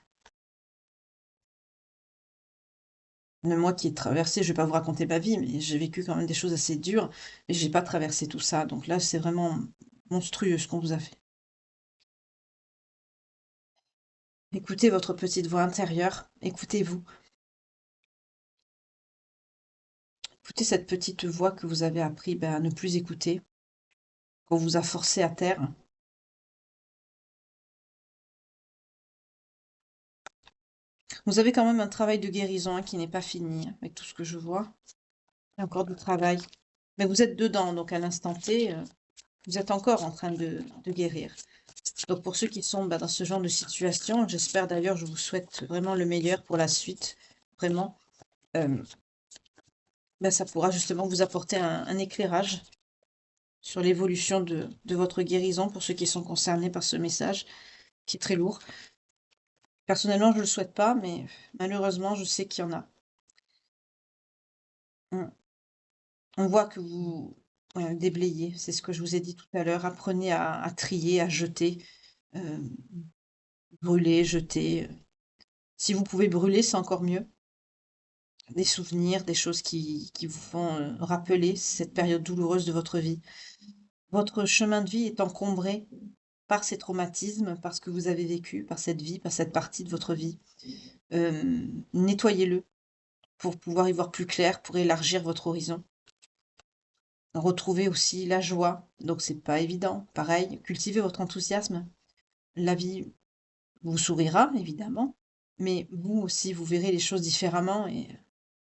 Même moi qui ai traversé, je vais pas vous raconter ma vie, mais j'ai vécu quand même des choses assez dures, et j'ai pas traversé tout ça. Donc là, c'est vraiment monstrueux ce qu'on vous a fait. Écoutez votre petite voix intérieure, écoutez-vous. Écoutez cette petite voix que vous avez appris, ben, à ne plus écouter, qu'on vous a forcé à taire. Vous avez quand même un travail de guérison, hein, qui n'est pas fini, hein, avec tout ce que je vois. Il y a encore du travail. Mais vous êtes dedans, donc à l'instant T, vous êtes encore en train de guérir. Donc pour ceux qui sont, bah, dans ce genre de situation, j'espère d'ailleurs, je vous souhaite vraiment le meilleur pour la suite. Vraiment, euh, bah, ça pourra justement vous apporter un éclairage sur l'évolution de votre guérison pour ceux qui sont concernés par ce message, qui est très lourd. Personnellement, je ne le souhaite pas, mais malheureusement, je sais qu'il y en a. On, on voit que vous déblayez, c'est ce que je vous ai dit tout à l'heure. Apprenez à trier, à jeter, euh, brûler, jeter. Si vous pouvez brûler, c'est encore mieux. Des souvenirs, des choses qui vous font rappeler cette période douloureuse de votre vie. Votre chemin de vie est encombré par ces traumatismes, par ce que vous avez vécu, par cette vie, par cette partie de votre vie. Nettoyez-le pour pouvoir y voir plus clair, pour élargir votre horizon. Retrouvez aussi la joie, donc c'est pas évident. Pareil, cultivez votre enthousiasme. La vie vous sourira, évidemment, mais vous aussi, vous verrez les choses différemment et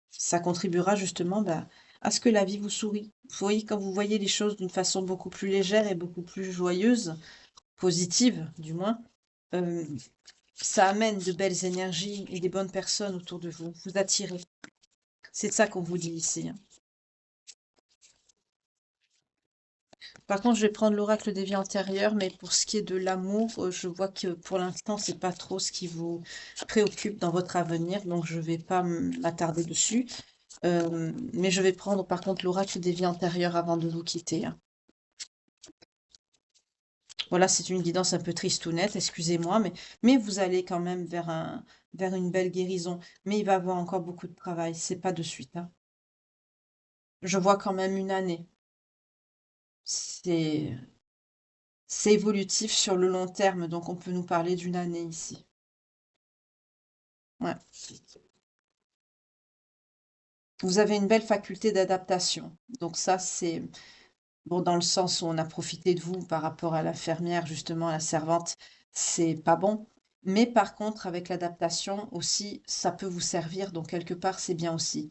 ça contribuera justement, bah, à ce que la vie vous sourit. Vous voyez, quand vous voyez les choses d'une façon beaucoup plus légère et beaucoup plus joyeuse, positive du moins, euh, ça amène de belles énergies et des bonnes personnes autour de vous. Vous attirez. C'est de ça qu'on vous dit ici, hein. Par contre, je vais prendre l'oracle des vies antérieures, mais pour ce qui est de l'amour, je vois que pour l'instant, c'est pas trop ce qui vous préoccupe dans votre avenir, donc je vais pas m'attarder dessus. Mais je vais prendre par contre l'oracle des vies antérieures avant de vous quitter, hein. Voilà, c'est une guidance un peu tristounette, excusez-moi, mais vous allez quand même vers une belle guérison. Mais il va y avoir encore beaucoup de travail, c'est pas de suite, hein. Je vois quand même une année. C'est c'est évolutif sur le long terme, donc on peut nous parler d'une année ici. Ouais. Vous avez une belle faculté d'adaptation. Donc ça, c'est bon dans le sens où on a profité de vous par rapport à l'infirmière, justement, à la servante, c'est pas bon. Mais par contre, avec l'adaptation aussi, ça peut vous servir, donc quelque part, c'est bien aussi.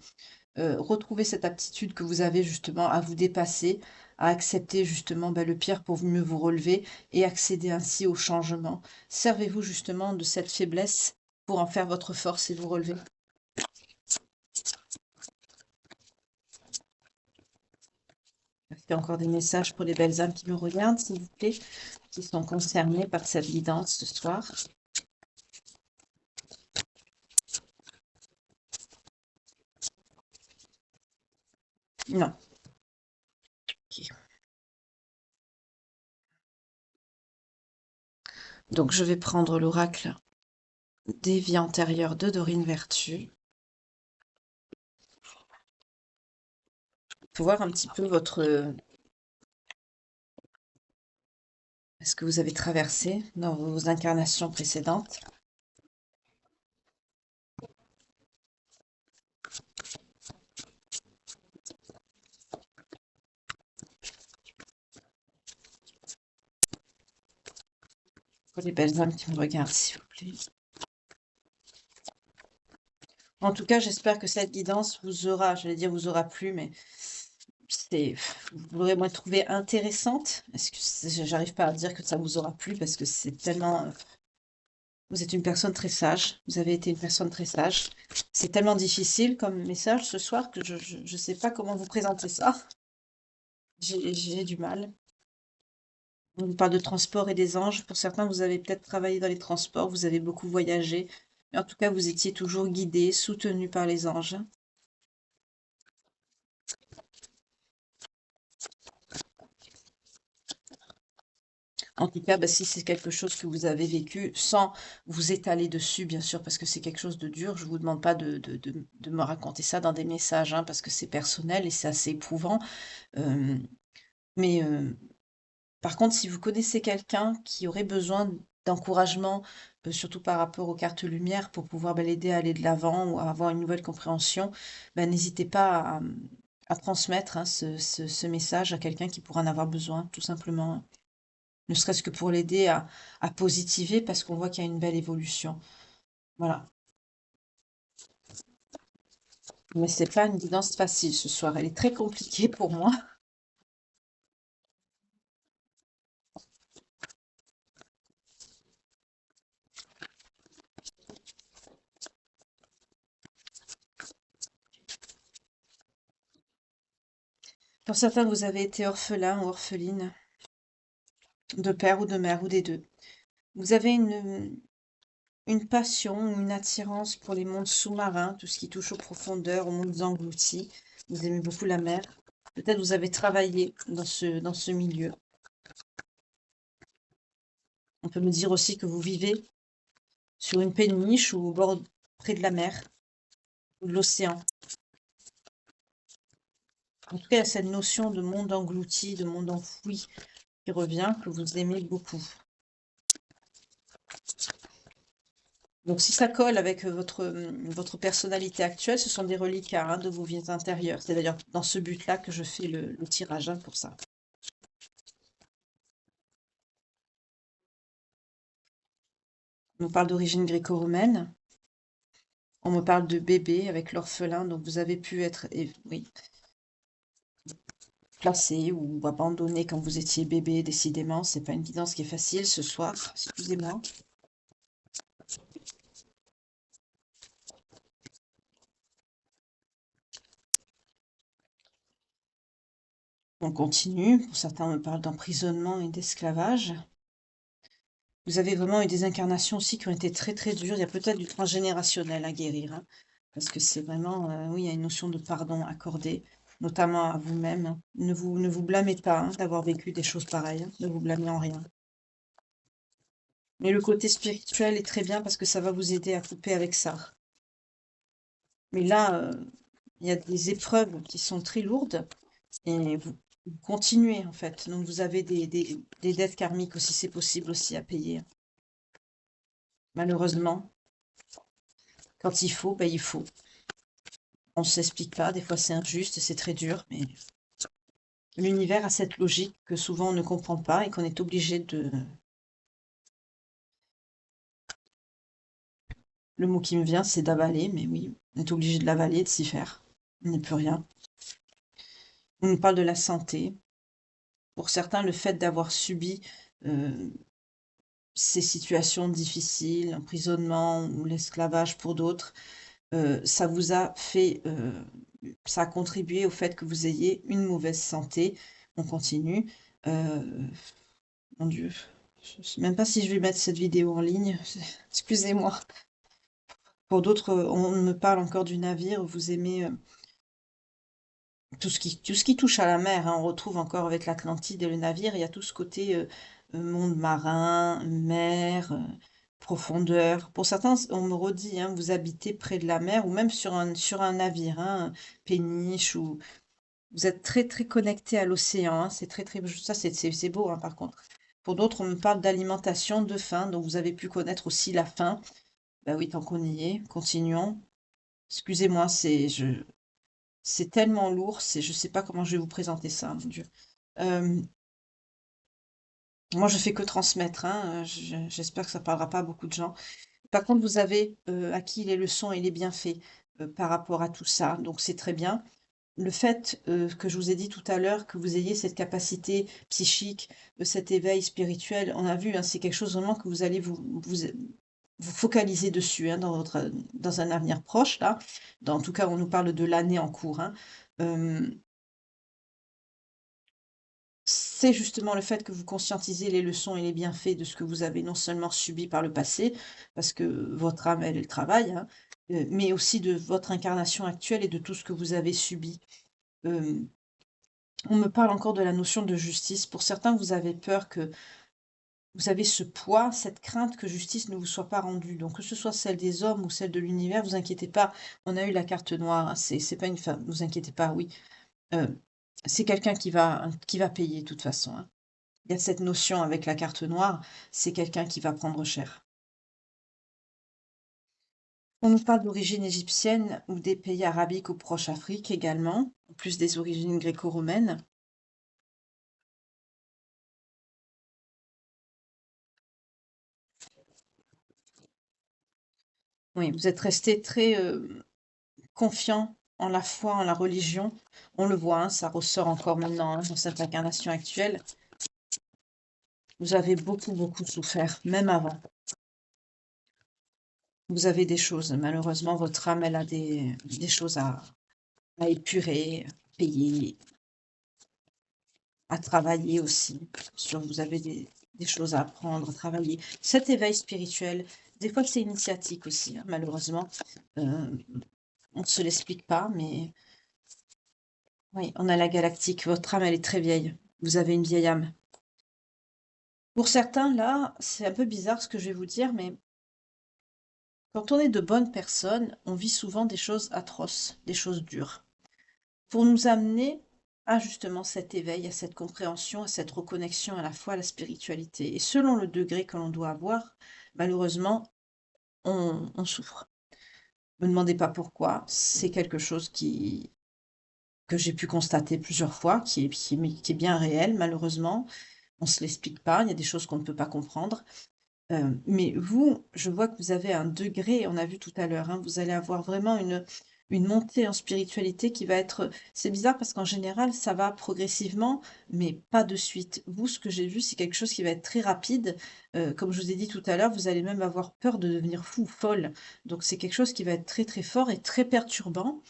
Retrouver cette aptitude que vous avez justement à vous dépasser, à accepter justement bah, le pire pour mieux vous relever et accéder ainsi au changement. Servez-vous justement de cette faiblesse pour en faire votre force et vous relever. Est-ce qu'il y a encore des messages pour les belles âmes qui me regardent, s'il vous plaît, qui sont concernées par cette guidance ce soir? Non. Ok. Donc je vais prendre l'oracle des vies antérieures de Dorine Vertu pour voir un petit peu ce que vous avez traversé dans vos incarnations précédentes. Pour les belles âmes qui me regardent, s'il vous plaît. En tout cas, j'espère que cette guidance vous aura, j'allais dire vous aura plu, mais vous l'aurez moi trouvé intéressante. Est-ce que j'arrive pas à dire que ça vous aura plu parce que c'est tellement, vous êtes une personne très sage. Vous avez été une personne très sage. C'est tellement difficile comme message ce soir que je sais pas comment vous présenter ça. J'ai du mal. On vous parle de transport et des anges. Pour certains, vous avez peut-être travaillé dans les transports, vous avez beaucoup voyagé. Mais en tout cas, vous étiez toujours guidé, soutenu par les anges. En tout cas, bah, si c'est quelque chose que vous avez vécu, sans vous étaler dessus, bien sûr, parce que c'est quelque chose de dur, je vous demande pas de me raconter ça dans des messages, hein, parce que c'est personnel et c'est assez éprouvant. Euh, mais par contre, si vous connaissez quelqu'un qui aurait besoin d'encouragement, surtout par rapport aux cartes lumière, pour pouvoir bah, l'aider à aller de l'avant ou à avoir une nouvelle compréhension, bah, n'hésitez pas à transmettre hein, ce message à quelqu'un qui pourra en avoir besoin, tout simplement. Ne serait-ce que pour l'aider à positiver, parce qu'on voit qu'il y a une belle évolution. Voilà. Mais c'est pas une guidance facile ce soir. Elle est très compliquée pour moi. Pour certains, vous avez été orphelin ou orpheline, de père ou de mère ou des deux. Vous avez une passion ou une attirance pour les mondes sous-marins, tout ce qui touche aux profondeurs, aux mondes engloutis. Vous aimez beaucoup la mer. Peut-être vous avez travaillé dans ce milieu. On peut me dire aussi que vous vivez sur une péniche ou au bord près de la mer ou de l'océan. En tout cas, il y a cette notion de monde englouti, de monde enfoui qui revient, que vous aimez beaucoup. Donc, si ça colle avec votre personnalité actuelle, ce sont des reliquats hein, de vos vies intérieures. C'est d'ailleurs dans ce but-là que je fais le tirage hein, pour ça. On me parle d'origine gréco-romaine. On me parle de bébé avec l'orphelin. Donc, vous avez pu être oui, placé ou abandonné quand vous étiez bébé. Décidément, c'est pas une guidance qui est facile ce soir. Excusez-moi. On continue. Pour certains, on me parle d'emprisonnement et d'esclavage. Vous avez vraiment eu des incarnations aussi qui ont été très très dures. Il y a peut-être du transgénérationnel à guérir, hein, parce que c'est vraiment, oui, il y a une notion de pardon accordé, notamment à vous-même. Hein. Ne vous blâmez pas hein, d'avoir vécu des choses pareilles. Hein. Ne vous blâmez en rien. Mais le côté spirituel est très bien parce que ça va vous aider à couper avec ça. Mais là, il y a des épreuves qui sont très lourdes et vous continuez en fait. Donc vous avez des dettes karmiques aussi, c'est possible aussi à payer. Malheureusement, quand il faut, ben il faut. On ne s'explique pas, des fois c'est injuste, c'est très dur, mais l'univers a cette logique que souvent on ne comprend pas et qu'on est obligé de... Le mot qui me vient, c'est d'avaler, mais oui, on est obligé de l'avaler, de s'y faire. On n'est plus rien. On nous parle de la santé. Pour certains, le fait d'avoir subi euh, ces situations difficiles, l'emprisonnement ou l'esclavage pour d'autres, ça vous a fait, ça a contribué au fait que vous ayez une mauvaise santé. On continue. Euh, Mon Dieu, je sais même pas si je vais mettre cette vidéo en ligne. Excusez-moi. Pour d'autres, on me parle encore du navire. Vous aimez tout ce qui touche à la mer. Hein, on retrouve encore avec l'Atlantide et le navire. Il y a tout ce côté monde marin, mer, profondeur. Pour certains, on me redit, hein, vous habitez près de la mer ou même sur un navire, hein, péniche ou vous êtes très très connecté à l'océan, hein, c'est très très ça c'est beau, hein, par contre. Pour d'autres, on me parle d'alimentation, de faim, donc vous avez pu connaître aussi la faim. Bah oui, tant qu'on y est, continuons. Excusez-moi, c'est tellement lourd, je sais pas comment je vais vous présenter ça, mon Dieu. Euh, Moi, je fais que transmettre, hein, j'espère que ça parlera pas à beaucoup de gens. Par contre, vous avez acquis les leçons et les bienfaits par rapport à tout ça, donc c'est très bien. Le fait que je vous ai dit tout à l'heure, que vous ayez cette capacité psychique, cet éveil spirituel, on a vu, hein, c'est quelque chose vraiment que vous allez vous focaliser dessus, hein, dans un avenir proche, là. En tout cas, on nous parle de l'année en cours, hein. Euh, c'est justement le fait que vous conscientisez les leçons et les bienfaits de ce que vous avez non seulement subi par le passé, parce que votre âme, elle travaille, hein, mais aussi de votre incarnation actuelle et de tout ce que vous avez subi. Euh, on me parle encore de la notion de justice. Pour certains, vous avez peur que vous avez ce poids, cette crainte que justice ne vous soit pas rendue. Donc, que ce soit celle des hommes ou celle de l'univers, vous inquiétez pas. On a eu la carte noire, hein, c'est pas une femme, vous inquiétez pas, oui. Euh, c'est quelqu'un qui va payer de toute façon, hein. Il y a cette notion avec la carte noire, c'est quelqu'un qui va prendre cher. On nous parle d'origine égyptienne ou des pays arabiques ou proche Afrique également, en plus des origines gréco-romaines. Oui, vous êtes resté très confiant en la foi, en la religion. On le voit, hein, ça ressort encore maintenant, hein, dans cette incarnation actuelle. Vous avez beaucoup, beaucoup souffert, même avant. Vous avez des choses, malheureusement, votre âme, elle a des choses à épurer, à payer, à travailler aussi. Sur, vous avez des choses à apprendre, à travailler. Cet éveil spirituel, des fois c'est initiatique aussi, hein, malheureusement. Euh, on ne se l'explique pas, mais oui, on a la galactique. Votre âme, elle est très vieille. Vous avez une vieille âme. Pour certains, là, c'est un peu bizarre ce que je vais vous dire, mais quand on est de bonnes personnes, on vit souvent des choses atroces, des choses dures, pour nous amener à justement cet éveil, à cette compréhension, à cette reconnexion à la foi, à la spiritualité. Et selon le degré que l'on doit avoir, malheureusement, on souffre. Ne me demandez pas pourquoi, c'est quelque chose que j'ai pu constater plusieurs fois, qui est bien réel, malheureusement. On ne se l'explique pas, il y a des choses qu'on ne peut pas comprendre. Mais vous, je vois que vous avez un degré, on a vu tout à l'heure, hein, vous allez avoir vraiment une montée en spiritualité qui va être... C'est bizarre parce qu'en général, ça va progressivement, mais pas de suite. Vous, ce que j'ai vu, c'est quelque chose qui va être très rapide. Comme je vous ai dit tout à l'heure, vous allez même avoir peur de devenir fou, folle. Donc c'est quelque chose qui va être très très fort et très perturbant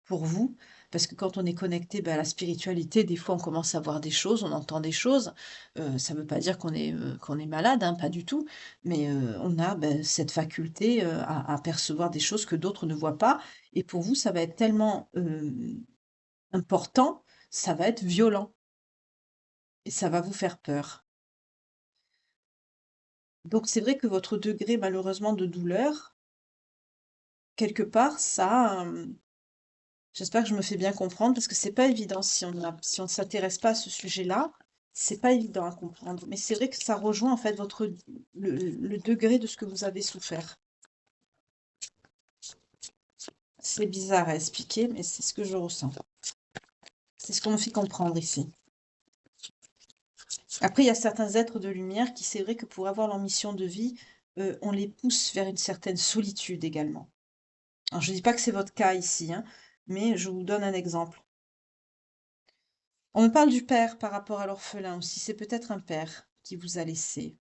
pour vous, parce que quand on est connecté, bah, à la spiritualité, des fois, on commence à voir des choses, on entend des choses. Ça ne veut pas dire qu'on est malade, hein, pas du tout, mais on a, bah, cette faculté, à percevoir des choses que d'autres ne voient pas et pour vous, ça va être tellement, important, ça va être violent et ça va vous faire peur. Donc c'est vrai que votre degré, malheureusement, de douleur, quelque part, ça, j'espère que je me fais bien comprendre parce que c'est pas évident si on ne s'intéresse pas à ce sujet-là, c'est pas évident à comprendre. Mais c'est vrai que ça rejoint en fait le degré de ce que vous avez souffert. C'est bizarre à expliquer, mais c'est ce que je ressens. C'est ce qu'on me fait comprendre ici. Après, il y a certains êtres de lumière qui, c'est vrai que pour avoir leur mission de vie, on les pousse vers une certaine solitude également. Alors, je ne dis pas que c'est votre cas ici, hein, mais je vous donne un exemple. On me parle du père par rapport à l'orphelin aussi. C'est peut-être un père qui vous a laissé.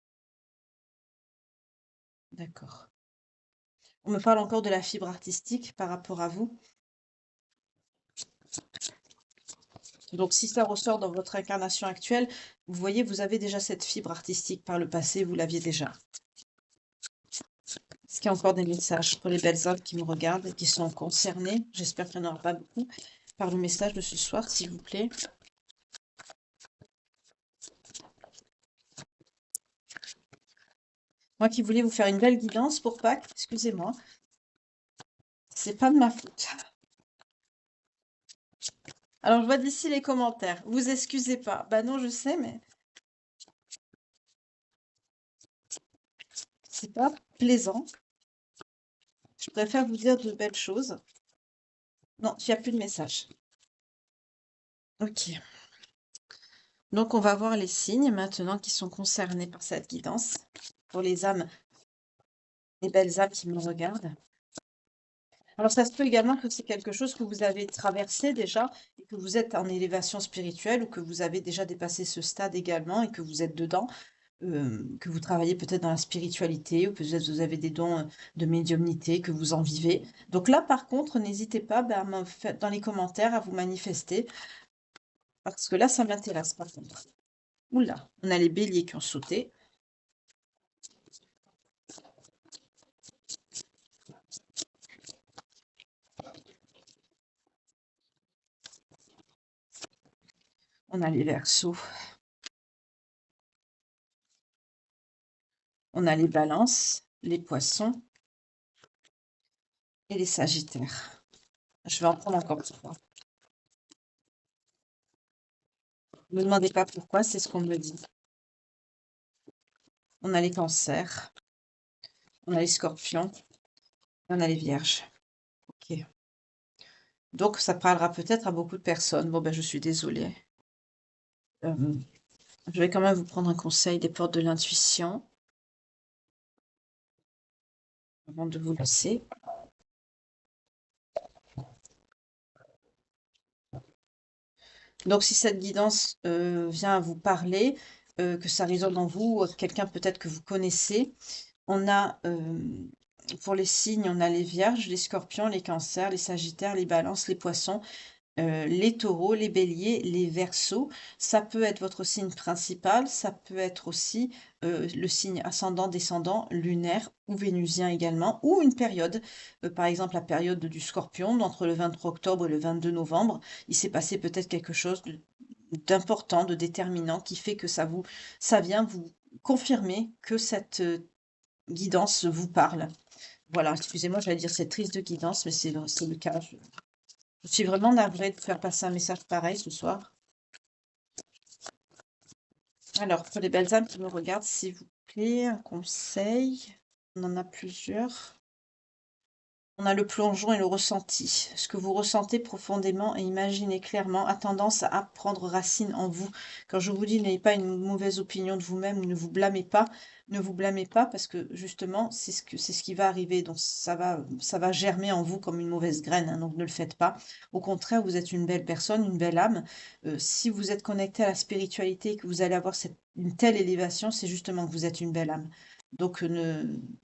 D'accord. On me parle encore de la fibre artistique par rapport à vous. Donc, si ça ressort dans votre incarnation actuelle, vous voyez, vous avez déjà cette fibre artistique par le passé, vous l'aviez déjà. Est-ce qu'il y a encore des messages pour les belles âmes qui me regardent et qui sont concernées? J'espère qu'il n'y en aura pas beaucoup par le message de ce soir, s'il vous plaît. Moi qui voulais vous faire une belle guidance pour Pâques, excusez-moi, c'est pas de ma faute. Alors, je vois d'ici les commentaires. Vous excusez pas. Bah non, je sais, mais c'est pas plaisant. Je préfère vous dire de belles choses. Non, il n'y a plus de message. Ok. Donc, on va voir les signes maintenant qui sont concernés par cette guidance. Pour les âmes, les belles âmes qui me regardent. Alors, ça se peut également que c'est quelque chose que vous avez traversé déjà et que vous êtes en élévation spirituelle ou que vous avez déjà dépassé ce stade également et que vous êtes dedans, que vous travaillez peut-être dans la spiritualité ou peut-être vous avez des dons de médiumnité, que vous en vivez. Donc là, par contre, n'hésitez pas à me faire dans les commentaires à vous manifester parce que là, ça m'intéresse par contre. Oula, on a les béliers qui ont sauté. On a les verseaux. On a les balances, les poissons et les sagittaires. Je vais en prendre encore 3. Ne me demandez pas pourquoi, c'est ce qu'on me dit. On a les cancers, on a les scorpions, et on a les vierges. Ok. Donc, ça parlera peut-être à beaucoup de personnes. Bon, ben, je suis désolée. Je vais quand même vous prendre un conseil des portes de l'intuition avant de vous laisser. Donc, si cette guidance vient à vous parler, que ça résonne en vous, quelqu'un peut-être que vous connaissez, on a, pour les signes, on a les vierges, les scorpions, les cancers, les sagittaires, les balances, les poissons, les taureaux, les béliers, les verseaux. Ça peut être votre signe principal, ça peut être aussi le signe ascendant, descendant, lunaire ou vénusien également, ou une période. Par exemple, la période du scorpion, entre le 23 octobre et le 22 novembre, il s'est passé peut-être quelque chose d'important, de déterminant, qui fait que ça vient vous confirmer que cette guidance vous parle. Voilà, excusez-moi, j'allais dire c'est triste de guidance, mais c'est le cas. Je suis vraiment navrée de faire passer un message pareil ce soir. Alors, pour les belles âmes qui me regardent, s'il vous plaît, un conseil. On en a plusieurs. On a le plongeon et le ressenti. Ce que vous ressentez profondément et imaginez clairement a tendance à prendre racine en vous. Quand je vous dis n'ayez pas une mauvaise opinion de vous-même, ne vous blâmez pas. Ne vous blâmez pas parce que justement, c'est ce qui va arriver. Donc ça va germer en vous comme une mauvaise graine, hein, donc ne le faites pas. Au contraire, vous êtes une belle personne, une belle âme. Si vous êtes connecté à la spiritualité et que vous allez avoir une telle élévation, c'est justement que vous êtes une belle âme. Donc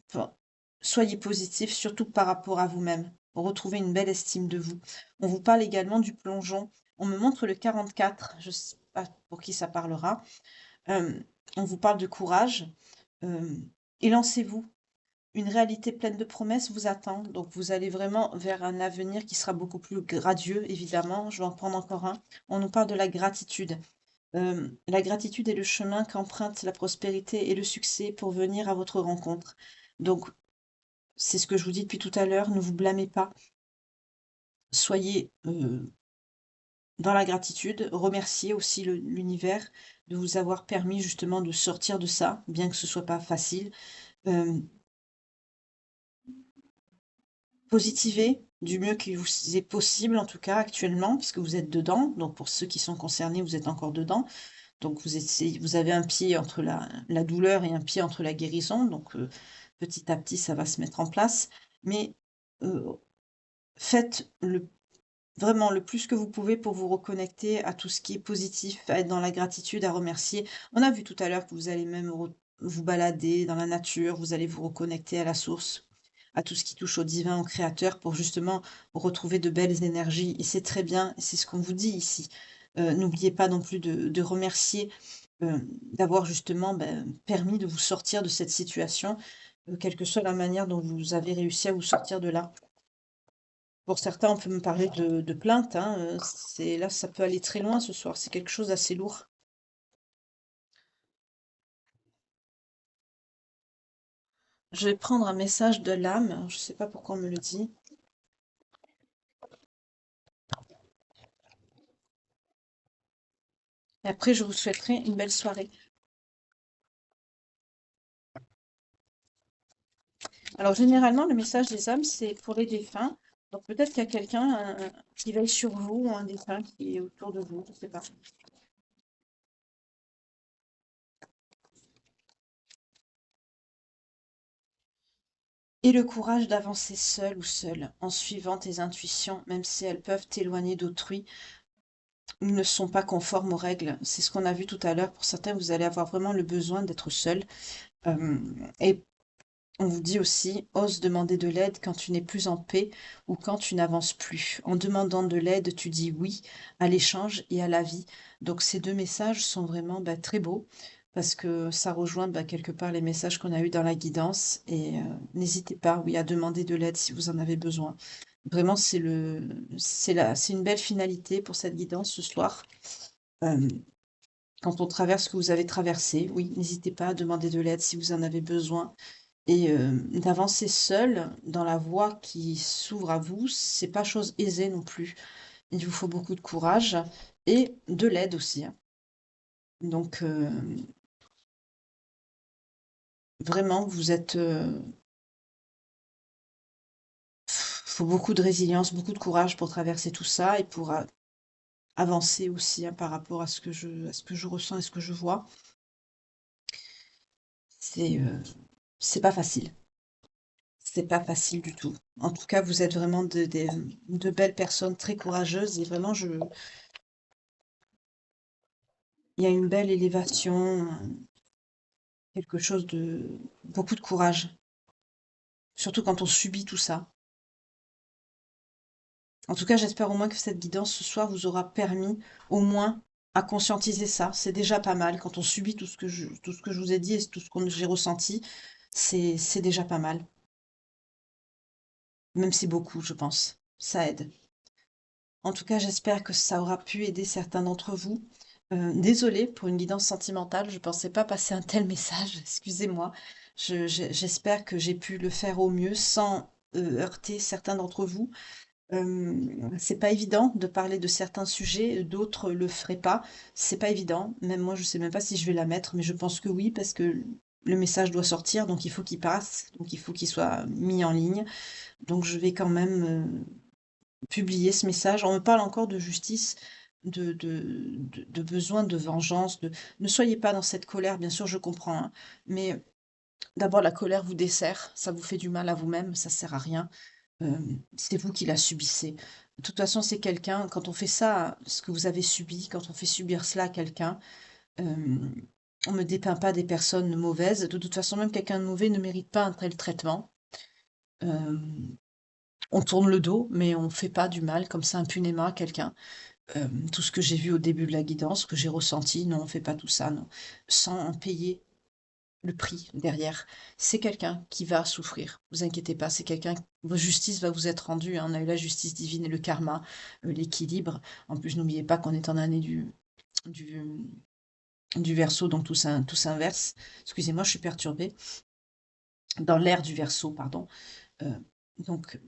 enfin, soyez positif, surtout par rapport à vous-même. Retrouvez une belle estime de vous. On vous parle également du plongeon. On me montre le 44, je ne sais pas pour qui ça parlera. On vous parle de courage. Et lancez-vous. Une réalité pleine de promesses vous attend. Donc vous allez vraiment vers un avenir qui sera beaucoup plus radieux, évidemment. Je vais en prendre encore un. On nous parle de la gratitude. La gratitude est le chemin qu'emprunte la prospérité et le succès pour venir à votre rencontre. Donc c'est ce que je vous dis depuis tout à l'heure, ne vous blâmez pas. Soyez dans la gratitude, remerciez aussi l'univers de vous avoir permis justement de sortir de ça, bien que ce soit pas facile. Positivez du mieux qu'il vous est possible, en tout cas actuellement, puisque vous êtes dedans. Donc pour ceux qui sont concernés, vous êtes encore dedans. Donc vous avez un pied entre la douleur et un pied entre la guérison. Donc petit à petit, ça va se mettre en place. Mais faites vraiment le plus que vous pouvez pour vous reconnecter à tout ce qui est positif, à être dans la gratitude, à remercier. On a vu tout à l'heure que vous allez même vous balader dans la nature, vous allez vous reconnecter à la source, à tout ce qui touche au divin, au créateur, pour justement retrouver de belles énergies. Et c'est très bien, c'est ce qu'on vous dit ici. N'oubliez pas non plus de remercier, d'avoir justement permis de vous sortir de cette situation, quelle que soit la manière dont vous avez réussi à vous sortir de là. Pour certains, on peut me parler de plainte, hein, là, ça peut aller très loin ce soir, c'est quelque chose d'assez lourd. Je vais prendre un message de l'âme. Je ne sais pas pourquoi on me le dit. Et après, je vous souhaiterai une belle soirée. Alors, généralement, le message des âmes, c'est pour les défunts. Donc, peut-être qu'il y a quelqu'un qui veille sur vous ou un défunt qui est autour de vous. Je ne sais pas. Et le courage d'avancer seul ou seul, en suivant tes intuitions, même si elles peuvent t'éloigner d'autrui, ne sont pas conformes aux règles. C'est ce qu'on a vu tout à l'heure. Pour certains, vous allez avoir vraiment le besoin d'être seul. Euh, et on vous dit aussi, ose demander de l'aide quand tu n'es plus en paix ou quand tu n'avances plus. En demandant de l'aide, tu dis oui à l'échange et à la vie. Donc ces deux messages sont vraiment très beaux parce que ça rejoint quelque part les messages qu'on a eus dans la guidance. Et n'hésitez pas, oui, à demander de l'aide si vous en avez besoin. Vraiment, c'est une belle finalité pour cette guidance ce soir. Euh, Quand on traverse ce que vous avez traversé, oui, n'hésitez pas à demander de l'aide si vous en avez besoin. Et d'avancer seul dans la voie qui s'ouvre à vous, c'est pas chose aisée non plus. Il vous faut beaucoup de courage et de l'aide aussi, hein. Donc vraiment, vous êtes, faut beaucoup de résilience, beaucoup de courage pour traverser tout ça et pour avancer aussi, hein, par rapport à ce que je ressens et ce que je vois. C'est c'est pas facile. C'est pas facile du tout. En tout cas, vous êtes vraiment de belles personnes très courageuses et vraiment, il y a une belle élévation, quelque chose de beaucoup de courage, surtout quand on subit tout ça. En tout cas, j'espère au moins que cette guidance ce soir vous aura permis au moins à conscientiser ça. C'est déjà pas mal. Quand on subit tout ce que je vous ai dit et tout ce que j'ai ressenti, c'est déjà pas mal. Même si beaucoup, je pense. Ça aide. En tout cas, j'espère que ça aura pu aider certains d'entre vous. Désolée pour une guidance sentimentale, je ne pensais pas passer un tel message, excusez-moi. J'espère que j'ai pu le faire au mieux sans heurter certains d'entre vous. C'est pas évident de parler de certains sujets, d'autres le feraient pas. C'est pas évident. Même moi, je sais même pas si je vais la mettre, mais je pense que oui, parce que le message doit sortir, donc il faut qu'il passe, donc il faut qu'il soit mis en ligne. Donc je vais quand même publier ce message. On me parle encore de justice, de besoin de vengeance. Ne soyez pas dans cette colère, bien sûr, je comprends, hein, mais d'abord, la colère vous dessert, ça vous fait du mal à vous-même, ça sert à rien. C'est vous qui la subissez. De toute façon, c'est quelqu'un, quand on fait ça, ce que vous avez subi, quand on fait subir cela à quelqu'un, euh, on ne me dépeint pas des personnes mauvaises. De toute façon, même quelqu'un de mauvais ne mérite pas un tel traitement. Euh, on tourne le dos, mais on ne fait pas du mal comme ça impunément à quelqu'un. Tout ce que j'ai vu au début de la guidance, ce que j'ai ressenti, non, on ne fait pas tout ça, non. Sans en payer le prix derrière. C'est quelqu'un qui va souffrir. Vous inquiétez pas, c'est quelqu'un. Votre justice va vous être rendue, hein. On a eu la justice divine et le karma, l'équilibre. En plus, n'oubliez pas qu'on est en année du, du Verseau, donc tout s'inverse. Excusez-moi, je suis perturbée. Dans l'ère du Verseau, pardon. Euh, donc,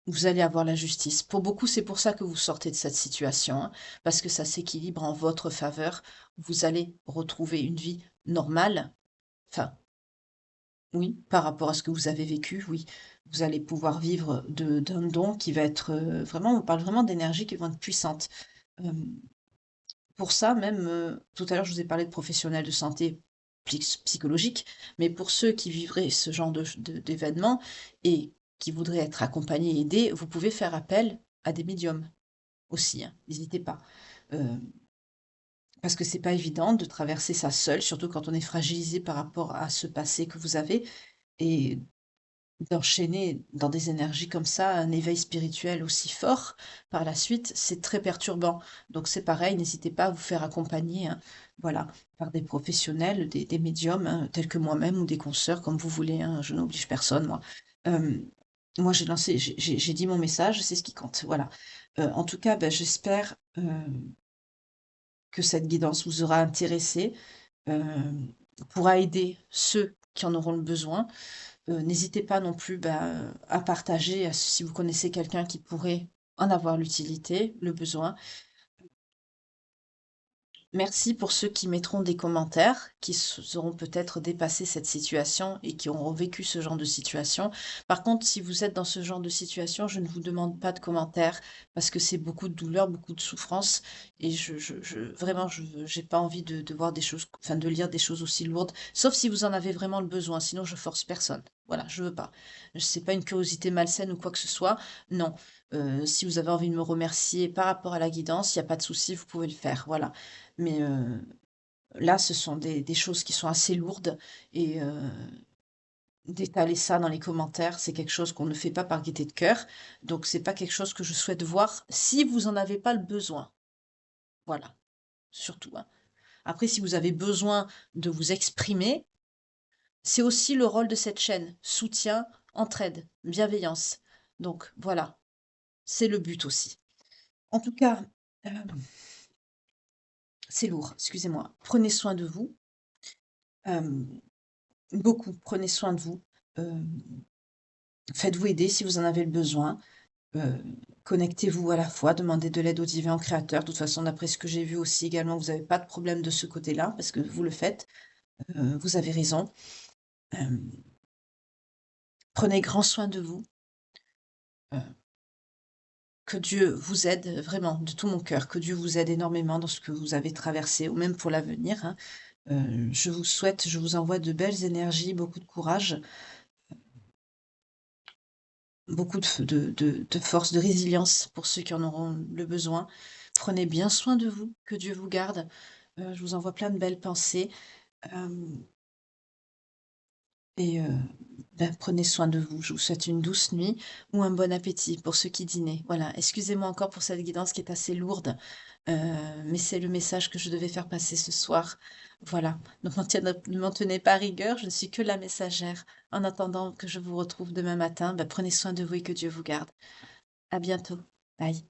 vous allez avoir la justice. Pour beaucoup, c'est pour ça que vous sortez de cette situation, hein, parce que ça s'équilibre en votre faveur. Vous allez retrouver une vie normale. Enfin, oui, par rapport à ce que vous avez vécu, oui. Vous allez pouvoir vivre d'un don qui va être vraiment, on parle vraiment d'énergie qui vont être puissantes. Euh, pour ça, même, tout à l'heure, je vous ai parlé de professionnels de santé psychologiques, mais pour ceux qui vivraient ce genre d'événements et qui voudraient être accompagnés et aidés, vous pouvez faire appel à des médiums aussi, hein, n'hésitez pas. Euh, Parce que c'est pas évident de traverser ça seul, surtout quand on est fragilisé par rapport à ce passé que vous avez, et d'enchaîner dans des énergies comme ça, un éveil spirituel aussi fort par la suite, c'est très perturbant. Donc c'est pareil, n'hésitez pas à vous faire accompagner, hein, voilà, par des professionnels, des médiums, hein, tels que moi-même ou des consoeurs, comme vous voulez, hein, je n'oblige personne, moi. Euh, Moi, j'ai lancé, j'ai dit mon message, c'est ce qui compte, voilà. En tout cas, j'espère que cette guidance vous aura intéressé, pourra aider ceux qui en auront le besoin. N'hésitez pas non plus, à partager, si vous connaissez quelqu'un qui pourrait en avoir l'utilité, le besoin. Merci pour ceux qui mettront des commentaires, qui auront peut-être dépassé cette situation et qui auront vécu ce genre de situation. Par contre, si vous êtes dans ce genre de situation, je ne vous demande pas de commentaires parce que c'est beaucoup de douleur, beaucoup de souffrance et vraiment, j'ai pas envie de voir des choses, enfin, de lire des choses aussi lourdes, sauf si vous en avez vraiment le besoin. Sinon, je force personne. Voilà, je veux pas. C'est pas une curiosité malsaine ou quoi que ce soit. Non. Si vous avez envie de me remercier par rapport à la guidance, il n'y a pas de souci, vous pouvez le faire. Voilà. Mais là, ce sont des choses qui sont assez lourdes et d'étaler ça dans les commentaires, c'est quelque chose qu'on ne fait pas par gaieté de cœur. Donc c'est pas quelque chose que je souhaite voir si vous en avez pas le besoin. Voilà, surtout, hein. Après, si vous avez besoin de vous exprimer, c'est aussi le rôle de cette chaîne: soutien, entraide, bienveillance. Donc voilà, c'est le but aussi. En tout cas, c'est lourd, excusez-moi. Prenez soin de vous. Beaucoup, prenez soin de vous. Faites-vous aider si vous en avez le besoin. Heu, Connectez-vous à la foi, demandez de l'aide au divin créateur. De toute façon, d'après ce que j'ai vu aussi également, vous n'avez pas de problème de ce côté-là, parce que vous le faites. Vous avez raison. Hem, Prenez grand soin de vous. Heu, que Dieu vous aide, vraiment de tout mon cœur, que Dieu vous aide énormément dans ce que vous avez traversé ou même pour l'avenir, hein. Je vous envoie de belles énergies, beaucoup de courage. Beaucoup de force, de résilience pour ceux qui en auront le besoin. Prenez bien soin de vous, que Dieu vous garde. Je vous envoie plein de belles pensées, hem et prenez soin de vous. Je vous souhaite une douce nuit ou un bon appétit pour ceux qui dînaient. Voilà, excusez-moi encore pour cette guidance qui est assez lourde, heu, mais c'est le message que je devais faire passer ce soir. Voilà, ne m'en tenez pas rigueur, je ne suis que la messagère. En attendant que je vous retrouve demain matin, prenez soin de vous et que Dieu vous garde. À bientôt. Bye.